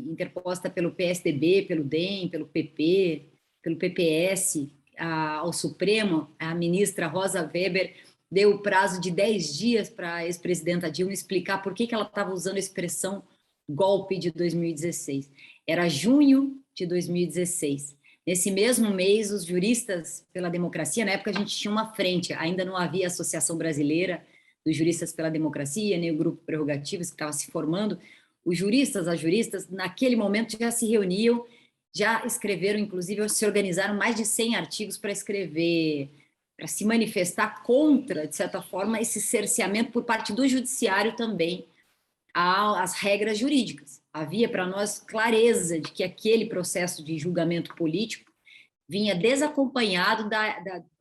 interposta pelo PSDB, pelo DEM, pelo PP, pelo PPS ao Supremo. A ministra Rosa Weber deu o prazo de 10 dias para a ex-presidenta Dilma explicar por que ela estava usando a expressão golpe de 2016. Era junho de 2016. Nesse mesmo mês, os juristas pela democracia, na época a gente tinha uma frente, ainda não havia a Associação Brasileira dos Juristas pela Democracia, nem o Grupo Prerrogativas que estava se formando. Os juristas, as juristas, naquele momento já se reuniam, já escreveram, inclusive, se organizaram mais de 100 artigos para escrever, para se manifestar contra, de certa forma, esse cerceamento por parte do judiciário também às regras jurídicas. Havia para nós clareza de que aquele processo de julgamento político vinha desacompanhado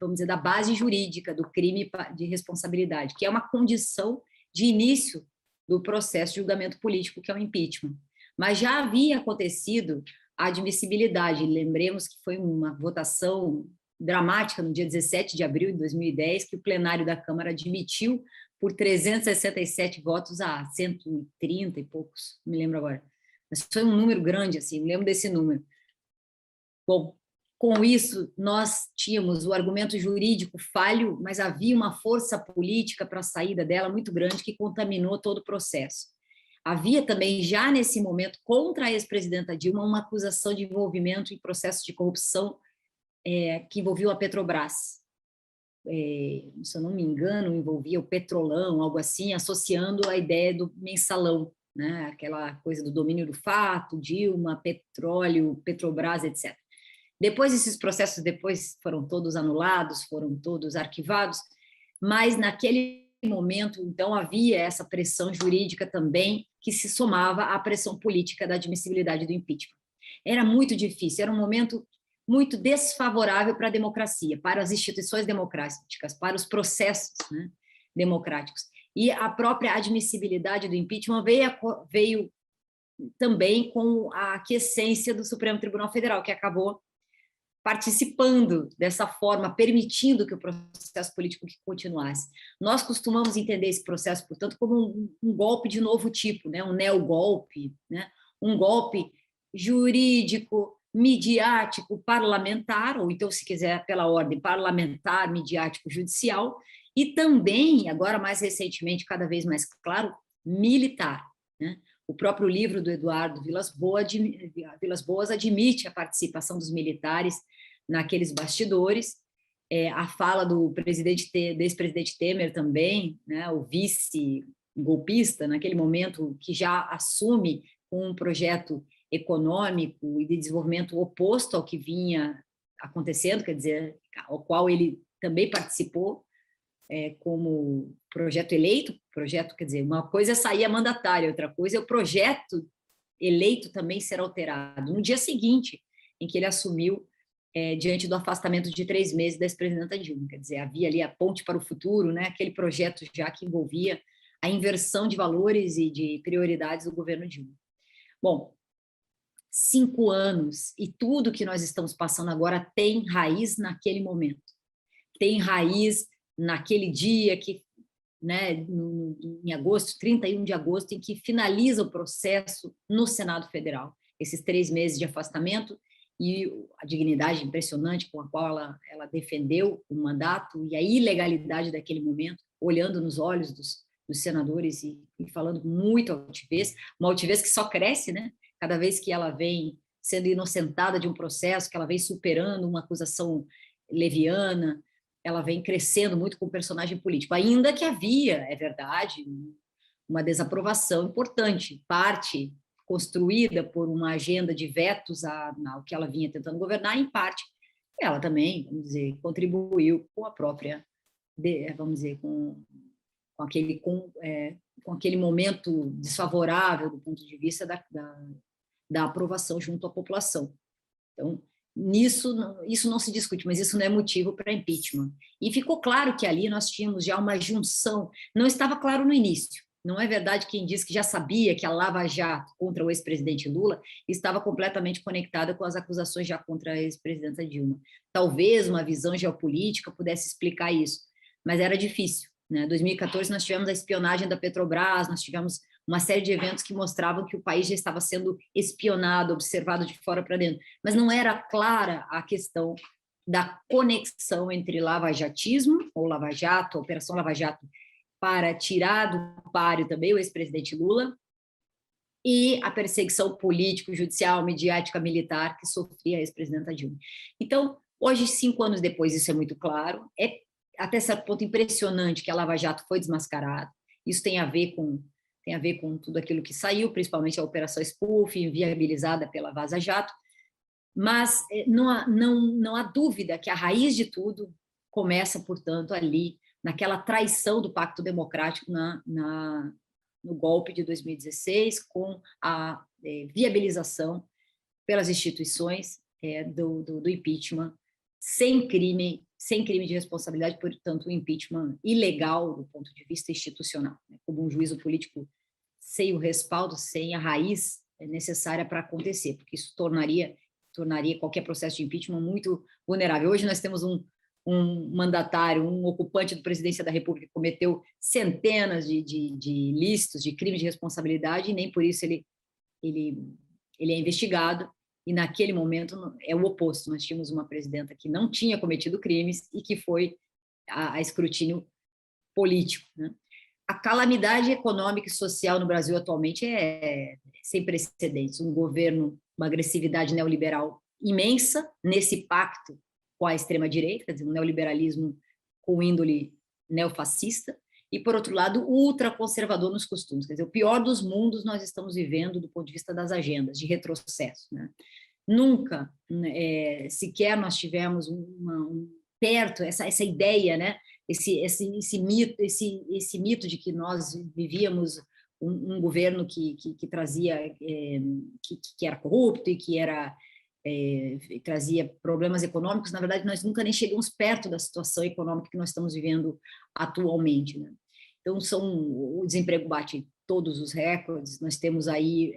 vamos dizer, da base jurídica do crime de responsabilidade, que é uma condição de início do processo de julgamento político, que é o impeachment. Mas já havia acontecido a admissibilidade. Lembremos que foi uma votação dramática no dia 17 de abril de 2010, que o plenário da Câmara admitiu por 367 votos a 130 e poucos, não me lembro agora. Mas foi um número grande, assim, me lembro desse número. Bom, com isso, nós tínhamos o argumento jurídico falho, mas havia uma força política para a saída dela muito grande que contaminou todo o processo. Havia também, já nesse momento, contra a ex-presidenta Dilma, uma acusação de envolvimento em processo de corrupção que envolvia a Petrobras. Se eu não me engano, envolvia o Petrolão, algo assim, associando a ideia do mensalão, né? Aquela coisa do domínio do fato, Dilma, petróleo, Petrobras, etc. Depois, esses processos foram todos anulados, foram todos arquivados, mas naquele momento, então, havia essa pressão jurídica também que se somava à pressão política da admissibilidade do impeachment. Era muito difícil, era um momento muito desfavorável para a democracia, para as instituições democráticas, para os processos, né, democráticos. E a própria admissibilidade do impeachment veio também com a aquiescência do Supremo Tribunal Federal, que acabou participando dessa forma, permitindo que o processo político continuasse. Nós costumamos entender esse processo, portanto, como um golpe de novo tipo, né, um neogolpe, né, um golpe jurídico, midiático, parlamentar, ou então, se quiser, pela ordem parlamentar, midiático, judicial, e também, agora mais recentemente, cada vez mais claro, militar, né? O próprio livro do Eduardo Vilas Boas admite a participação dos militares naqueles bastidores, a fala do ex-presidente Temer também, né? O vice-golpista, naquele momento, que já assume um projeto econômico e de desenvolvimento oposto ao que vinha acontecendo, quer dizer, ao qual ele também participou como projeto eleito. Projeto, quer dizer, uma coisa é sair a mandatária, outra coisa é o projeto eleito também ser alterado no dia seguinte em que ele assumiu, diante do afastamento de 3 meses da ex-presidenta Dilma. Quer dizer, havia ali a ponte para o futuro, né, aquele projeto já que envolvia a inversão de valores e de prioridades do governo Dilma. Bom, 5 anos, e tudo que nós estamos passando agora tem raiz naquele momento. Tem raiz naquele dia que, né, em agosto, 31 de agosto, em que finaliza o processo no Senado Federal. Esses 3 meses de afastamento e a dignidade impressionante com a qual ela defendeu o mandato e a ilegalidade daquele momento, olhando nos olhos dos senadores e falando com muita altivez, uma altivez que só cresce, né? Cada vez que ela vem sendo inocentada de um processo, que ela vem superando uma acusação leviana, ela vem crescendo muito com o personagem político. Ainda que havia, é verdade, uma desaprovação importante, parte construída por uma agenda de vetos ao que ela vinha tentando governar, em parte, ela também, vamos dizer, contribuiu com a própria, vamos dizer, com aquele momento desfavorável do ponto de vista da aprovação junto à população. Então, isso não se discute, mas isso não é motivo para impeachment. E ficou claro que ali nós tínhamos já uma junção, não estava claro no início. Não é verdade quem diz que já sabia que a Lava Jato contra o ex-presidente Lula estava completamente conectada com as acusações já contra a ex-presidenta Dilma. Talvez uma visão geopolítica pudesse explicar isso, mas era difícil. Em 2014, nós tivemos a espionagem da Petrobras, nós tivemos uma série de eventos que mostravam que o país já estava sendo espionado, observado de fora para dentro, mas não era clara a questão da conexão entre lavajatismo, ou Lava Jato, a Operação Lava Jato, para tirar do páreo também o ex-presidente Lula, e a perseguição político-judicial, midiática, militar que sofria a ex-presidenta Dilma. Então, hoje, 5 anos depois, isso é muito claro, é até certo ponto impressionante que a Lava Jato foi desmascarada, isso tem a ver com tudo aquilo que saiu, principalmente a Operação Spoofing, viabilizada pela Vaza Jato, mas não há dúvida que a raiz de tudo começa, portanto, ali, naquela traição do Pacto Democrático no golpe de 2016, com a viabilização pelas instituições do impeachment, sem crime de responsabilidade, portanto, o impeachment ilegal do ponto de vista institucional, né, como um juízo político sem o respaldo, sem a raiz necessária para acontecer, porque isso tornaria qualquer processo de impeachment muito vulnerável. Hoje nós temos um mandatário, um ocupante da presidência da República que cometeu centenas de ilícitos, de crimes de responsabilidade, e nem por isso ele é investigado, e naquele momento é o oposto, nós tínhamos uma presidenta que não tinha cometido crimes e que foi a escrutínio político, né? A calamidade econômica e social no Brasil atualmente é sem precedentes, um governo, uma agressividade neoliberal imensa nesse pacto com a extrema-direita, quer dizer, um neoliberalismo com índole neofascista, e, por outro lado, ultraconservador nos costumes. Quer dizer, o pior dos mundos nós estamos vivendo do ponto de vista das agendas, de retrocesso, né? Nunca, sequer nós tivemos perto essa ideia, né? Esse mito de que nós vivíamos um governo que trazia, que era corrupto e que trazia problemas econômicos. Na verdade, nós nunca nem chegamos perto da situação econômica que nós estamos vivendo atualmente, né? Então, o desemprego bate todos os recordes, nós temos aí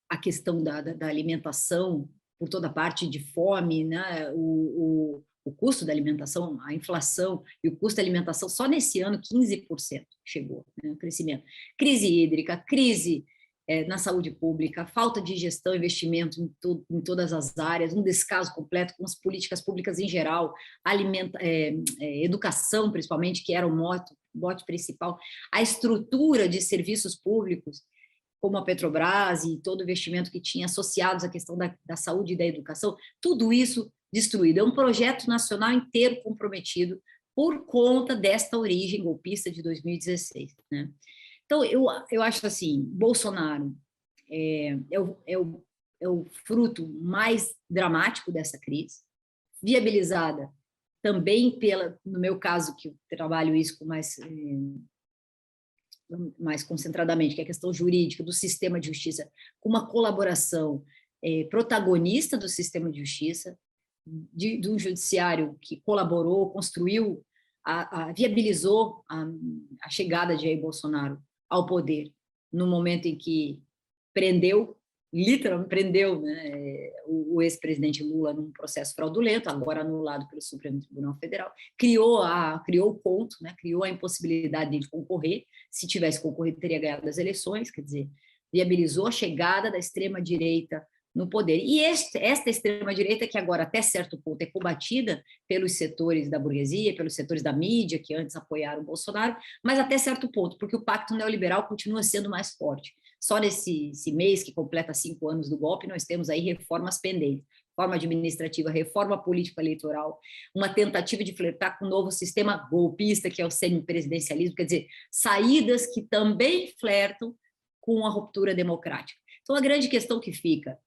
a questão da alimentação por toda parte, de fome, né? O custo da alimentação, a inflação e o custo da alimentação, só nesse ano 15% chegou, né, o crescimento. Crise hídrica, crise na saúde pública, falta de gestão, investimento em todas as áreas, um descaso completo com as políticas públicas em geral, educação principalmente, que era o mote principal, a estrutura de serviços públicos, como a Petrobras e todo o investimento que tinha associados à questão da saúde e da educação, tudo isso destruído. É um projeto nacional inteiro comprometido por conta desta origem golpista de 2016, né? Então, eu acho assim, Bolsonaro é o fruto mais dramático dessa crise, viabilizada também no meu caso, que eu trabalho isso com mais mais concentradamente, que é a questão jurídica do sistema de justiça, com uma colaboração protagonista do sistema de justiça, de um judiciário que colaborou, construiu, viabilizou a chegada de Jair Bolsonaro ao poder, no momento em que prendeu, literalmente prendeu, né, o ex-presidente Lula num processo fraudulento, agora anulado pelo Supremo Tribunal Federal, criou o ponto, né, criou a impossibilidade de concorrer, se tivesse concorrido teria ganhado as eleições, quer dizer, viabilizou a chegada da extrema-direita no poder. E esta extrema-direita, que agora até certo ponto é combatida pelos setores da burguesia, pelos setores da mídia, que antes apoiaram o Bolsonaro, mas até certo ponto, porque o pacto neoliberal continua sendo mais forte. Só nesse mês, que completa 5 anos do golpe, nós temos aí reformas pendentes, reforma administrativa, reforma político-eleitoral, uma tentativa de flertar com um novo sistema golpista, que é o semipresidencialismo, quer dizer, saídas que também flertam com a ruptura democrática. Então, a grande questão que fica: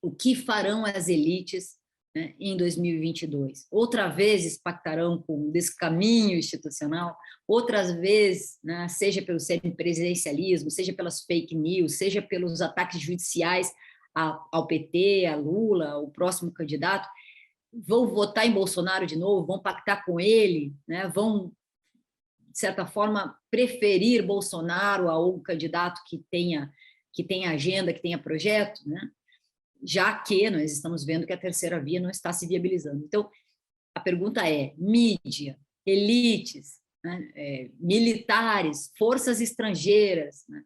o que farão as elites, né, em 2022? Outra vez pactarão com o descaminho institucional, outras vezes, né, seja pelo semipresidencialismo, seja pelas fake news, seja pelos ataques judiciais ao PT, a Lula, ao próximo candidato, vão votar em Bolsonaro de novo, vão pactar com ele, né, vão, de certa forma, preferir Bolsonaro a um candidato que tenha agenda, que tenha projeto, né? Já que nós estamos vendo que a terceira via não está se viabilizando. Então, a pergunta é: mídia, elites, né, militares, forças estrangeiras, né,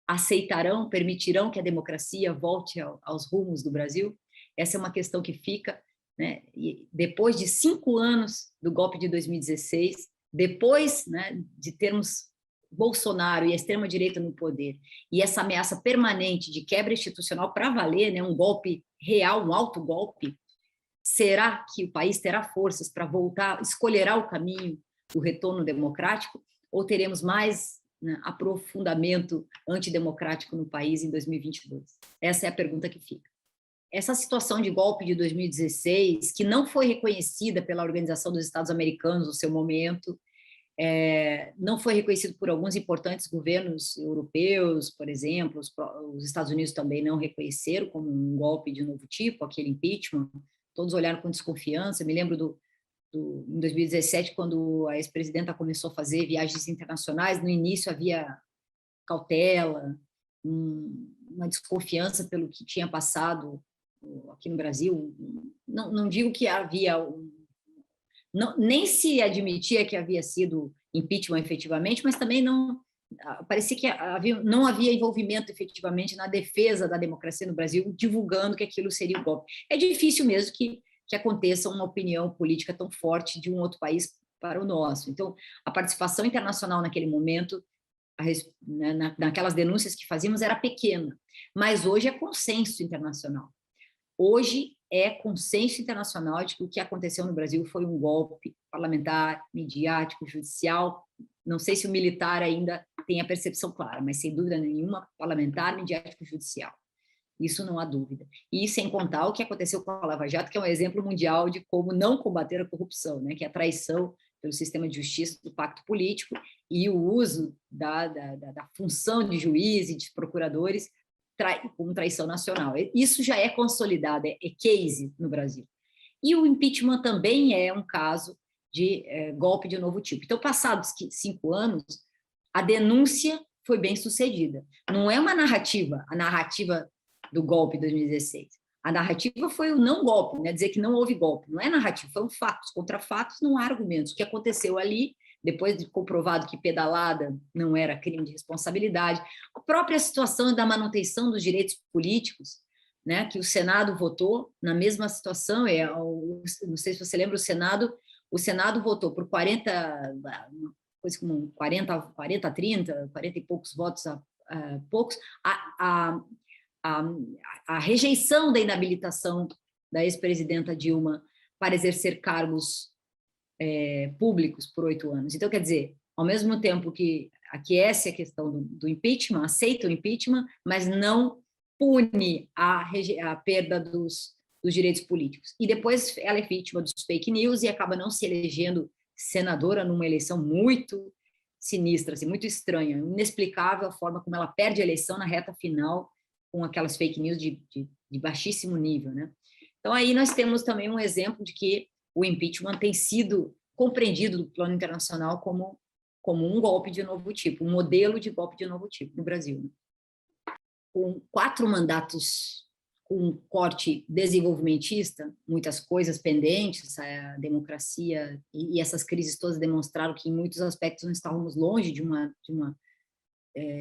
aceitarão, permitirão que a democracia volte aos rumos do Brasil? Essa é uma questão que fica, né, e depois de 5 anos do golpe de 2016, depois, né, de termos Bolsonaro e a extrema-direita no poder, e essa ameaça permanente de quebra institucional para valer, né, um golpe real, um autogolpe, será que o país terá forças para voltar, escolherá o caminho do retorno democrático, ou teremos mais, né, aprofundamento antidemocrático no país em 2022? Essa é a pergunta que fica. Essa situação de golpe de 2016, que não foi reconhecida pela Organização dos Estados Americanos no seu momento, não foi reconhecido por alguns importantes governos europeus, por exemplo, os Estados Unidos também não reconheceram como um golpe de novo tipo, aquele impeachment, todos olharam com desconfiança. Eu me lembro em 2017, quando a ex-presidenta começou a fazer viagens internacionais, no início havia cautela, uma desconfiança pelo que tinha passado aqui no Brasil. Não digo que havia nem se admitia que havia sido impeachment efetivamente, mas também parecia que não havia envolvimento efetivamente na defesa da democracia no Brasil, divulgando que aquilo seria um golpe. É difícil mesmo que aconteça uma opinião política tão forte de um outro país para o nosso. Então, a participação internacional naquele momento, naquelas denúncias que fazíamos, era pequena, mas hoje é consenso internacional. Hoje é consenso internacional de que o que aconteceu no Brasil foi um golpe parlamentar, midiático, judicial. Não sei se o militar ainda tem a percepção clara, mas sem dúvida nenhuma, parlamentar, midiático, judicial. Isso não há dúvida. E sem contar o que aconteceu com a Lava Jato, que é um exemplo mundial de como não combater a corrupção, né? Que é a traição pelo sistema de justiça do pacto político e o uso da função de juiz e de procuradores como traição nacional. Isso já é consolidado, é case no Brasil. E o impeachment também é um caso de golpe de novo tipo. Então, passados 5 anos, a denúncia foi bem sucedida. Não é uma narrativa, a narrativa do golpe de 2016. A narrativa foi o não golpe, né? Dizer que não houve golpe. Não é narrativa, foram fatos. Contra fatos não há argumentos. O que aconteceu ali, depois de comprovado que pedalada não era crime de responsabilidade, a própria situação da manutenção dos direitos políticos, né, que o Senado votou na mesma situação, não sei se você lembra, o Senado votou por 40, coisa como 40 a 30, 40 e poucos votos a poucos, a rejeição da inabilitação da ex-presidenta Dilma para exercer cargos públicos por 8 anos. Então, quer dizer, ao mesmo tempo que aquece a questão do impeachment, aceita o impeachment, mas não pune a perda dos direitos políticos. E depois ela é vítima dos fake news e acaba não se elegendo senadora numa eleição muito sinistra, assim, muito estranha, inexplicável a forma como ela perde a eleição na reta final com aquelas fake news de baixíssimo nível, né? Então, aí nós temos também um exemplo de que o impeachment tem sido compreendido do plano internacional como um golpe de novo tipo, um modelo de golpe de novo tipo no Brasil, né? Com 4 mandatos com um corte desenvolvimentista, muitas coisas pendentes, a democracia e essas crises todas demonstraram que, em muitos aspectos, nós estávamos longe de uma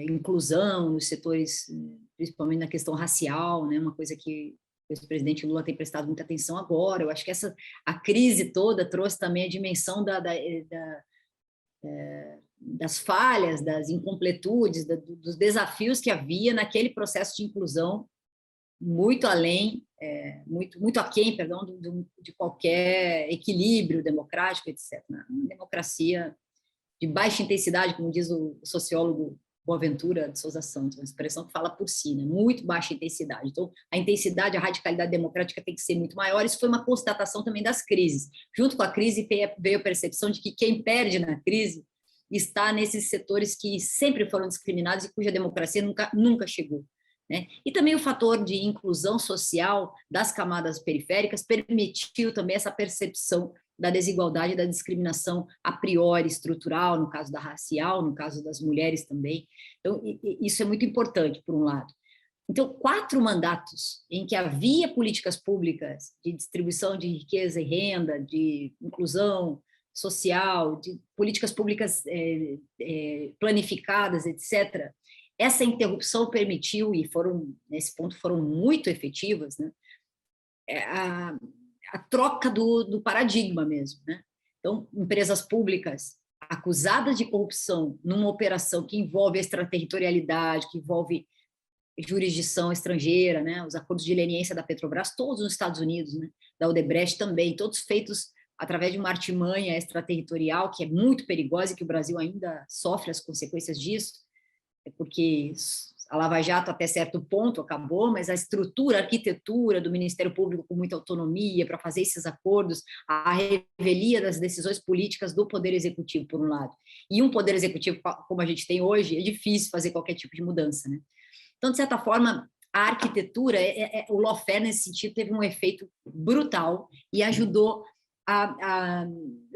inclusão nos setores, principalmente na questão racial, né? Uma coisa que o ex-presidente Lula tem prestado muita atenção agora. Eu acho que a crise toda trouxe também a dimensão das falhas, das incompletudes, dos desafios que havia naquele processo de inclusão, muito além, muito aquém, perdão, de qualquer equilíbrio democrático, etc. Uma democracia de baixa intensidade, como diz o sociólogo Boaventura de Souza Santos, uma expressão que fala por si, né? Muito baixa intensidade. Então, a intensidade, a radicalidade democrática tem que ser muito maior. Isso foi uma constatação também das crises. Junto com a crise veio a percepção de que quem perde na crise está nesses setores que sempre foram discriminados e cuja democracia nunca chegou, né? E também o fator de inclusão social das camadas periféricas permitiu também essa percepção da desigualdade e da discriminação a priori estrutural, no caso da racial, no caso das mulheres também. Então, isso é muito importante, por um lado. Então, 4 mandatos em que havia políticas públicas de distribuição de riqueza e renda, de inclusão social, de políticas públicas planificadas, etc., essa interrupção permitiu, e nesse ponto foram muito efetivas, né, a troca do paradigma mesmo, né? Então, empresas públicas acusadas de corrupção numa operação que envolve extraterritorialidade, que envolve jurisdição estrangeira, né? Os acordos de leniência da Petrobras, todos nos Estados Unidos, né? Da Odebrecht também, todos feitos através de uma artimanha extraterritorial que é muito perigosa e que o Brasil ainda sofre as consequências disso, porque a Lava Jato até certo ponto acabou, mas a estrutura, a arquitetura do Ministério Público com muita autonomia para fazer esses acordos, a revelia das decisões políticas do Poder Executivo, por um lado. E um Poder Executivo como a gente tem hoje, é difícil fazer qualquer tipo de mudança, né? Então, de certa forma, a arquitetura, o lawfare, nesse sentido, teve um efeito brutal e ajudou a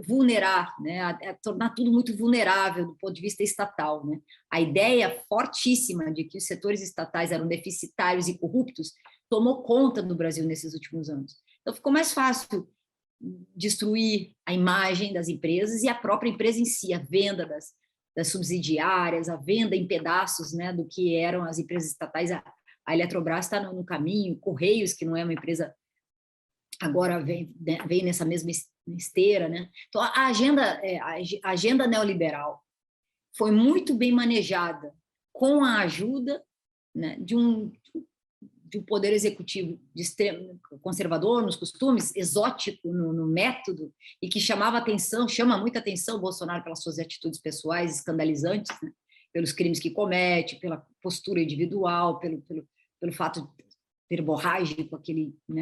vulnerar, né, a tornar tudo muito vulnerável do ponto de vista estatal, né? A ideia fortíssima de que os setores estatais eram deficitários e corruptos tomou conta do Brasil nesses últimos anos. Então, ficou mais fácil destruir a imagem das empresas e a própria empresa em si, a venda das subsidiárias, a venda em pedaços, né, do que eram as empresas estatais. A Eletrobras está no caminho, Correios, que não é uma empresa, agora vem nessa mesma esteira, né? Então, a agenda neoliberal foi muito bem manejada com a ajuda, né, de um poder executivo de extremo conservador nos costumes, exótico no método, e que chama muita atenção o Bolsonaro pelas suas atitudes pessoais escandalizantes, né, pelos crimes que comete, pela postura individual, pelo fato de verborrágico,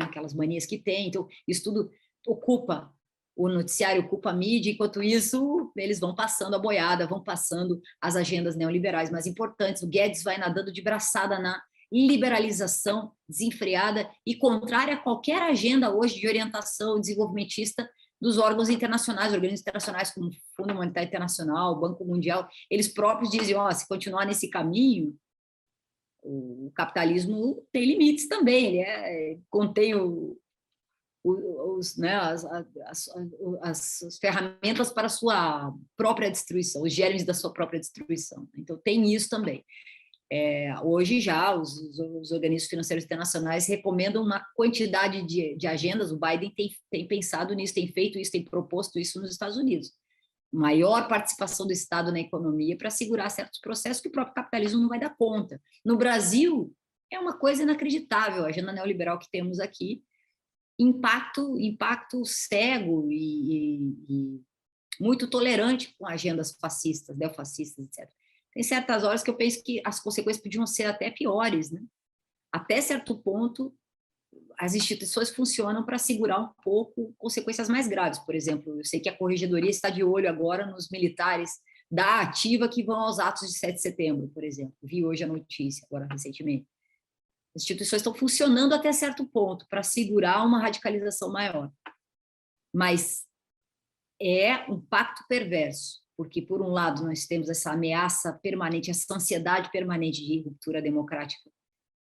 aquelas manias que tem. Então, isso tudo ocupa o noticiário, ocupa a mídia, enquanto isso eles vão passando a boiada, vão passando as agendas neoliberais mais importantes. O Guedes vai nadando de braçada na liberalização desenfreada e contrária a qualquer agenda hoje de orientação desenvolvimentista dos órgãos internacionais, organismos internacionais como o Fundo Monetário Internacional, o Banco Mundial. Eles próprios dizem, se continuar nesse caminho, o capitalismo tem limites também, ele contém as ferramentas para a sua própria destruição, os germes da sua própria destruição. Então, tem isso também. Hoje já os organismos financeiros internacionais recomendam uma quantidade de agendas. O Biden tem pensado nisso, tem feito isso, tem proposto isso nos Estados Unidos. Maior participação do Estado na economia para segurar certos processos que o próprio capitalismo não vai dar conta. No Brasil, é uma coisa inacreditável a agenda neoliberal que temos aqui, impacto cego e muito tolerante com agendas fascistas, neofascistas, etc. Tem certas horas que eu penso que as consequências podiam ser até piores, né? Até certo ponto, as instituições funcionam para segurar um pouco consequências mais graves. Por exemplo, eu sei que a Corregedoria está de olho agora nos militares da ativa que vão aos atos de 7 de setembro, por exemplo. Vi hoje a notícia, agora recentemente. As instituições estão funcionando até certo ponto para segurar uma radicalização maior. Mas é um pacto perverso, porque, por um lado, nós temos essa ameaça permanente, essa ansiedade permanente de ruptura democrática,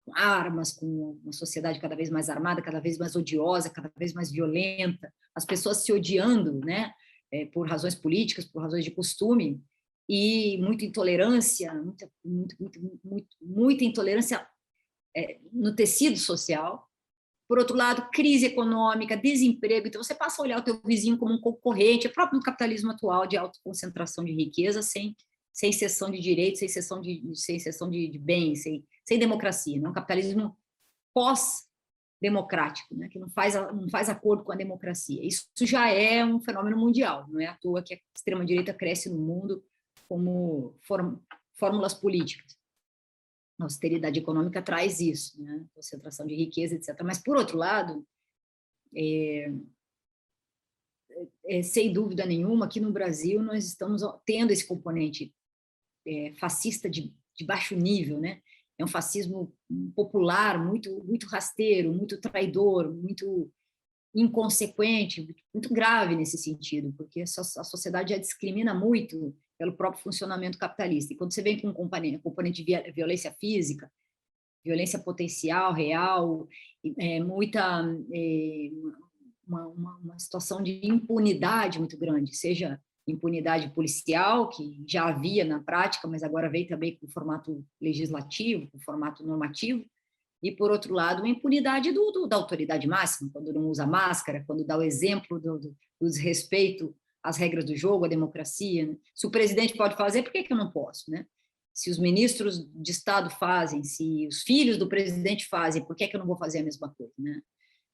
com armas, com uma sociedade cada vez mais armada, cada vez mais odiosa, cada vez mais violenta, as pessoas se odiando, né, por razões políticas, por razões de costume, e muita intolerância, muita intolerância no tecido social. Por outro lado, crise econômica, desemprego. Então, você passa a olhar o teu vizinho como um concorrente, é próprio do capitalismo atual, de autoconcentração de riqueza, sem cessão de direitos, sem cessão de bens, sem democracia. Né? Um capitalismo pós-democrático, né? Que não faz acordo com a democracia. Isso já é um fenômeno mundial. Não é à toa que a extrema-direita cresce no mundo como fórmulas políticas. A austeridade econômica traz isso, né? Concentração de riqueza, etc. Mas, por outro lado, sem dúvida nenhuma, aqui no Brasil nós estamos tendo esse componente fascista de baixo nível, né? É um fascismo popular, muito rasteiro, muito traidor, muito inconsequente, muito grave nesse sentido, porque a sociedade já discrimina muito pelo próprio funcionamento capitalista. E quando você vem com um componente de violência física, violência potencial, real, uma situação de impunidade muito grande, seja impunidade policial, que já havia na prática, mas agora veio também com o formato legislativo, com o formato normativo, e, por outro lado, uma impunidade da autoridade máxima, quando não usa máscara, quando dá o exemplo do desrespeito às regras do jogo, à democracia. Né? Se o presidente pode fazer, por que eu não posso? Né? Se os ministros de Estado fazem, se os filhos do presidente fazem, por que eu não vou fazer a mesma coisa? Né?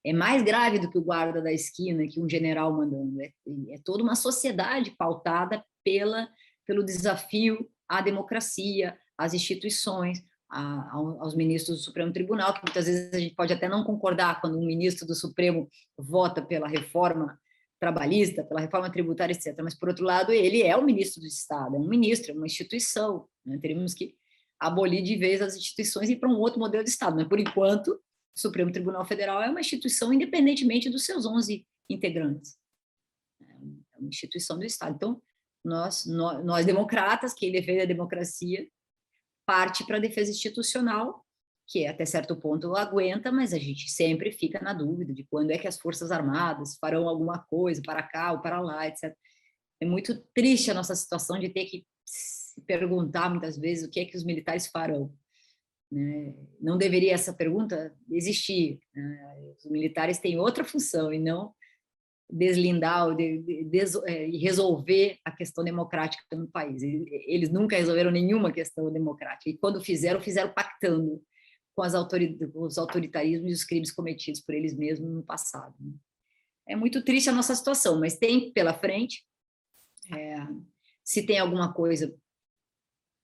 É mais grave do que o guarda da esquina, que um general mandando. É toda uma sociedade pautada pelo desafio à democracia, às instituições, aos ministros do Supremo Tribunal, que muitas vezes a gente pode até não concordar quando um ministro do Supremo vota pela reforma trabalhista, pela reforma tributária, etc. Mas, por outro lado, ele é o ministro do Estado, é um ministro, é uma instituição. Né? Teríamos que abolir de vez as instituições e ir para um outro modelo de Estado. Mas, por enquanto, o Supremo Tribunal Federal é uma instituição independentemente dos seus 11 integrantes. É uma instituição do Estado. Então, nós democratas, quem defende a democracia, parte para a defesa institucional, que até certo ponto aguenta, mas a gente sempre fica na dúvida de quando é que as Forças Armadas farão alguma coisa para cá ou para lá, etc. É muito triste a nossa situação de ter que se perguntar muitas vezes o que é que os militares farão. Né? Não deveria essa pergunta existir. Né? Os militares têm outra função e não deslindar e resolver a questão democrática no país. Eles nunca resolveram nenhuma questão democrática, e quando fizeram pactando com os autoritarismos e os crimes cometidos por eles mesmos no passado. É muito triste a nossa situação, mas tem pela frente, se tem alguma coisa,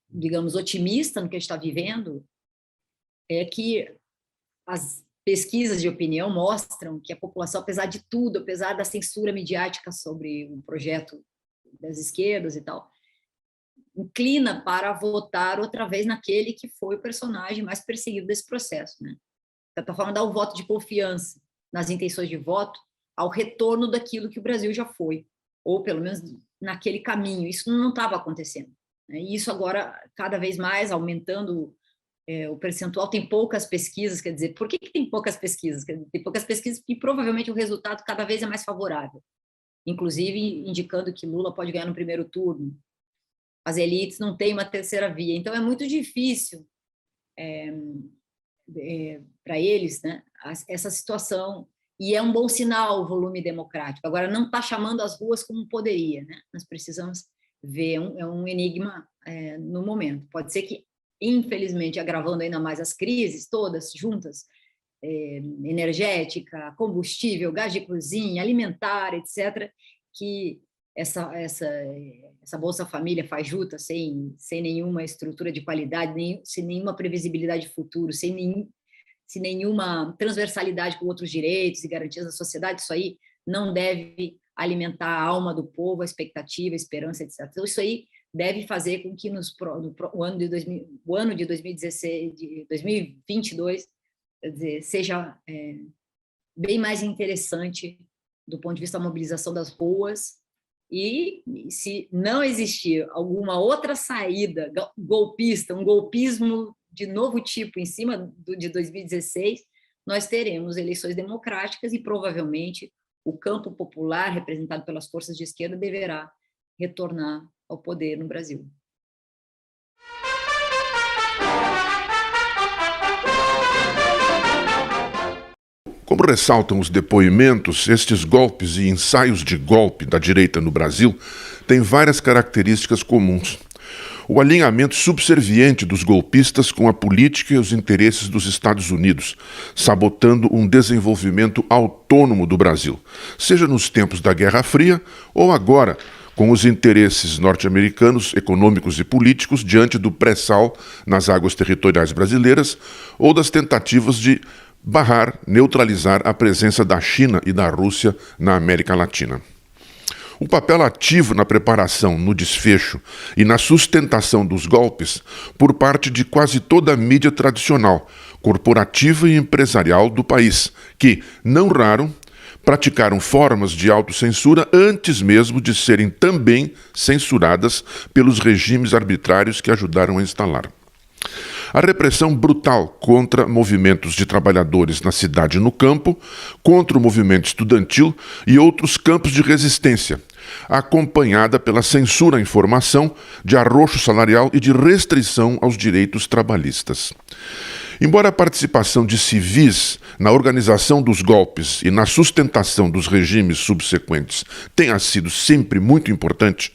digamos, otimista no que a gente está vivendo, é que as pesquisas de opinião mostram que a população, apesar de tudo, apesar da censura midiática sobre o projeto das esquerdas e tal, inclina para votar outra vez naquele que foi o personagem mais perseguido desse processo. Né? De certa forma, dá o voto de confiança nas intenções de voto ao retorno daquilo que o Brasil já foi, ou pelo menos naquele caminho. Isso não estava acontecendo. Né? E isso agora, cada vez mais, aumentando o percentual, tem poucas pesquisas, quer dizer, por que tem poucas pesquisas? Tem poucas pesquisas porque provavelmente o resultado cada vez é mais favorável, inclusive indicando que Lula pode ganhar no primeiro turno. As elites não têm uma terceira via, então é muito difícil para eles, né, essa situação, e é um bom sinal o volume democrático. Agora, não está chamando as ruas como poderia, né? Nós precisamos ver, é um enigma no momento. Pode ser que, infelizmente, agravando ainda mais as crises todas juntas, energética, combustível, gás de cozinha, alimentar, etc., que essa Bolsa Família fajuta, sem nenhuma estrutura de qualidade, sem nenhuma previsibilidade de futuro, sem nenhuma transversalidade com outros direitos e garantias da sociedade, isso aí não deve alimentar a alma do povo, a expectativa, a esperança, etc. Então, isso aí deve fazer com que o ano de 2016, de 2022, quer dizer, seja bem mais interessante do ponto de vista da mobilização das ruas, e se não existir alguma outra saída golpista, um golpismo de novo tipo em cima de 2016, nós teremos eleições democráticas e provavelmente o campo popular, representado pelas forças de esquerda, deverá retornar ao poder no Brasil. Como ressaltam os depoimentos, estes golpes e ensaios de golpe da direita no Brasil têm várias características comuns. O alinhamento subserviente dos golpistas com a política e os interesses dos Estados Unidos, sabotando um desenvolvimento autônomo do Brasil, seja nos tempos da Guerra Fria ou agora, com os interesses norte-americanos, econômicos e políticos diante do pré-sal nas águas territoriais brasileiras ou das tentativas de barrar, neutralizar a presença da China e da Rússia na América Latina. O papel ativo na preparação, no desfecho e na sustentação dos golpes por parte de quase toda a mídia tradicional, corporativa e empresarial do país, que, não raro, praticaram formas de autocensura antes mesmo de serem também censuradas pelos regimes arbitrários que ajudaram a instalar. A repressão brutal contra movimentos de trabalhadores na cidade e no campo, contra o movimento estudantil e outros campos de resistência, acompanhada pela censura à informação, de arroxo salarial e de restrição aos direitos trabalhistas. Embora a participação de civis na organização dos golpes e na sustentação dos regimes subsequentes tenha sido sempre muito importante,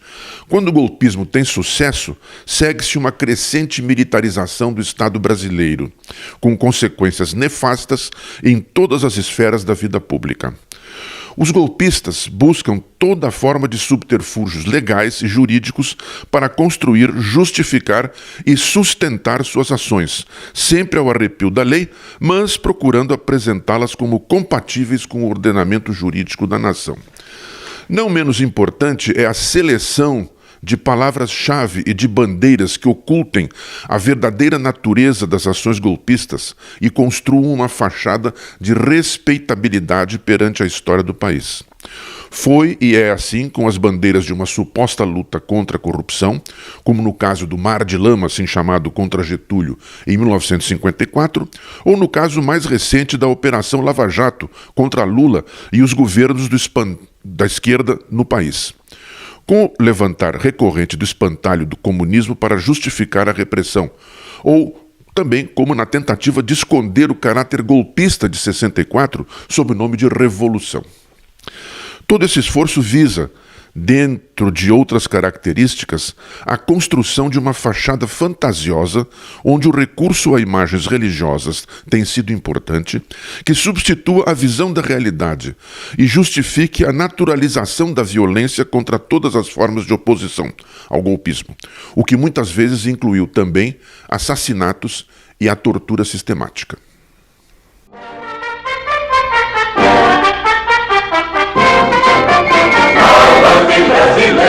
quando o golpismo tem sucesso, segue-se uma crescente militarização do Estado brasileiro, com consequências nefastas em todas as esferas da vida pública. Os golpistas buscam toda forma de subterfúgios legais e jurídicos para construir, justificar e sustentar suas ações, sempre ao arrepio da lei, mas procurando apresentá-las como compatíveis com o ordenamento jurídico da nação. Não menos importante é a seleção de palavras-chave e de bandeiras que ocultem a verdadeira natureza das ações golpistas e construam uma fachada de respeitabilidade perante a história do país. Foi e é assim com as bandeiras de uma suposta luta contra a corrupção, como no caso do Mar de Lama, assim chamado contra Getúlio, em 1954, ou no caso mais recente da Operação Lava Jato contra Lula e os governos da esquerda no país, com o levantar recorrente do espantalho do comunismo para justificar a repressão, ou também como na tentativa de esconder o caráter golpista de 64 sob o nome de revolução. Todo esse esforço visa, dentro de outras características, a construção de uma fachada fantasiosa, onde o recurso a imagens religiosas tem sido importante, que substitua a visão da realidade e justifique a naturalização da violência contra todas as formas de oposição ao golpismo, o que muitas vezes incluiu também assassinatos e a tortura sistemática. Brasil!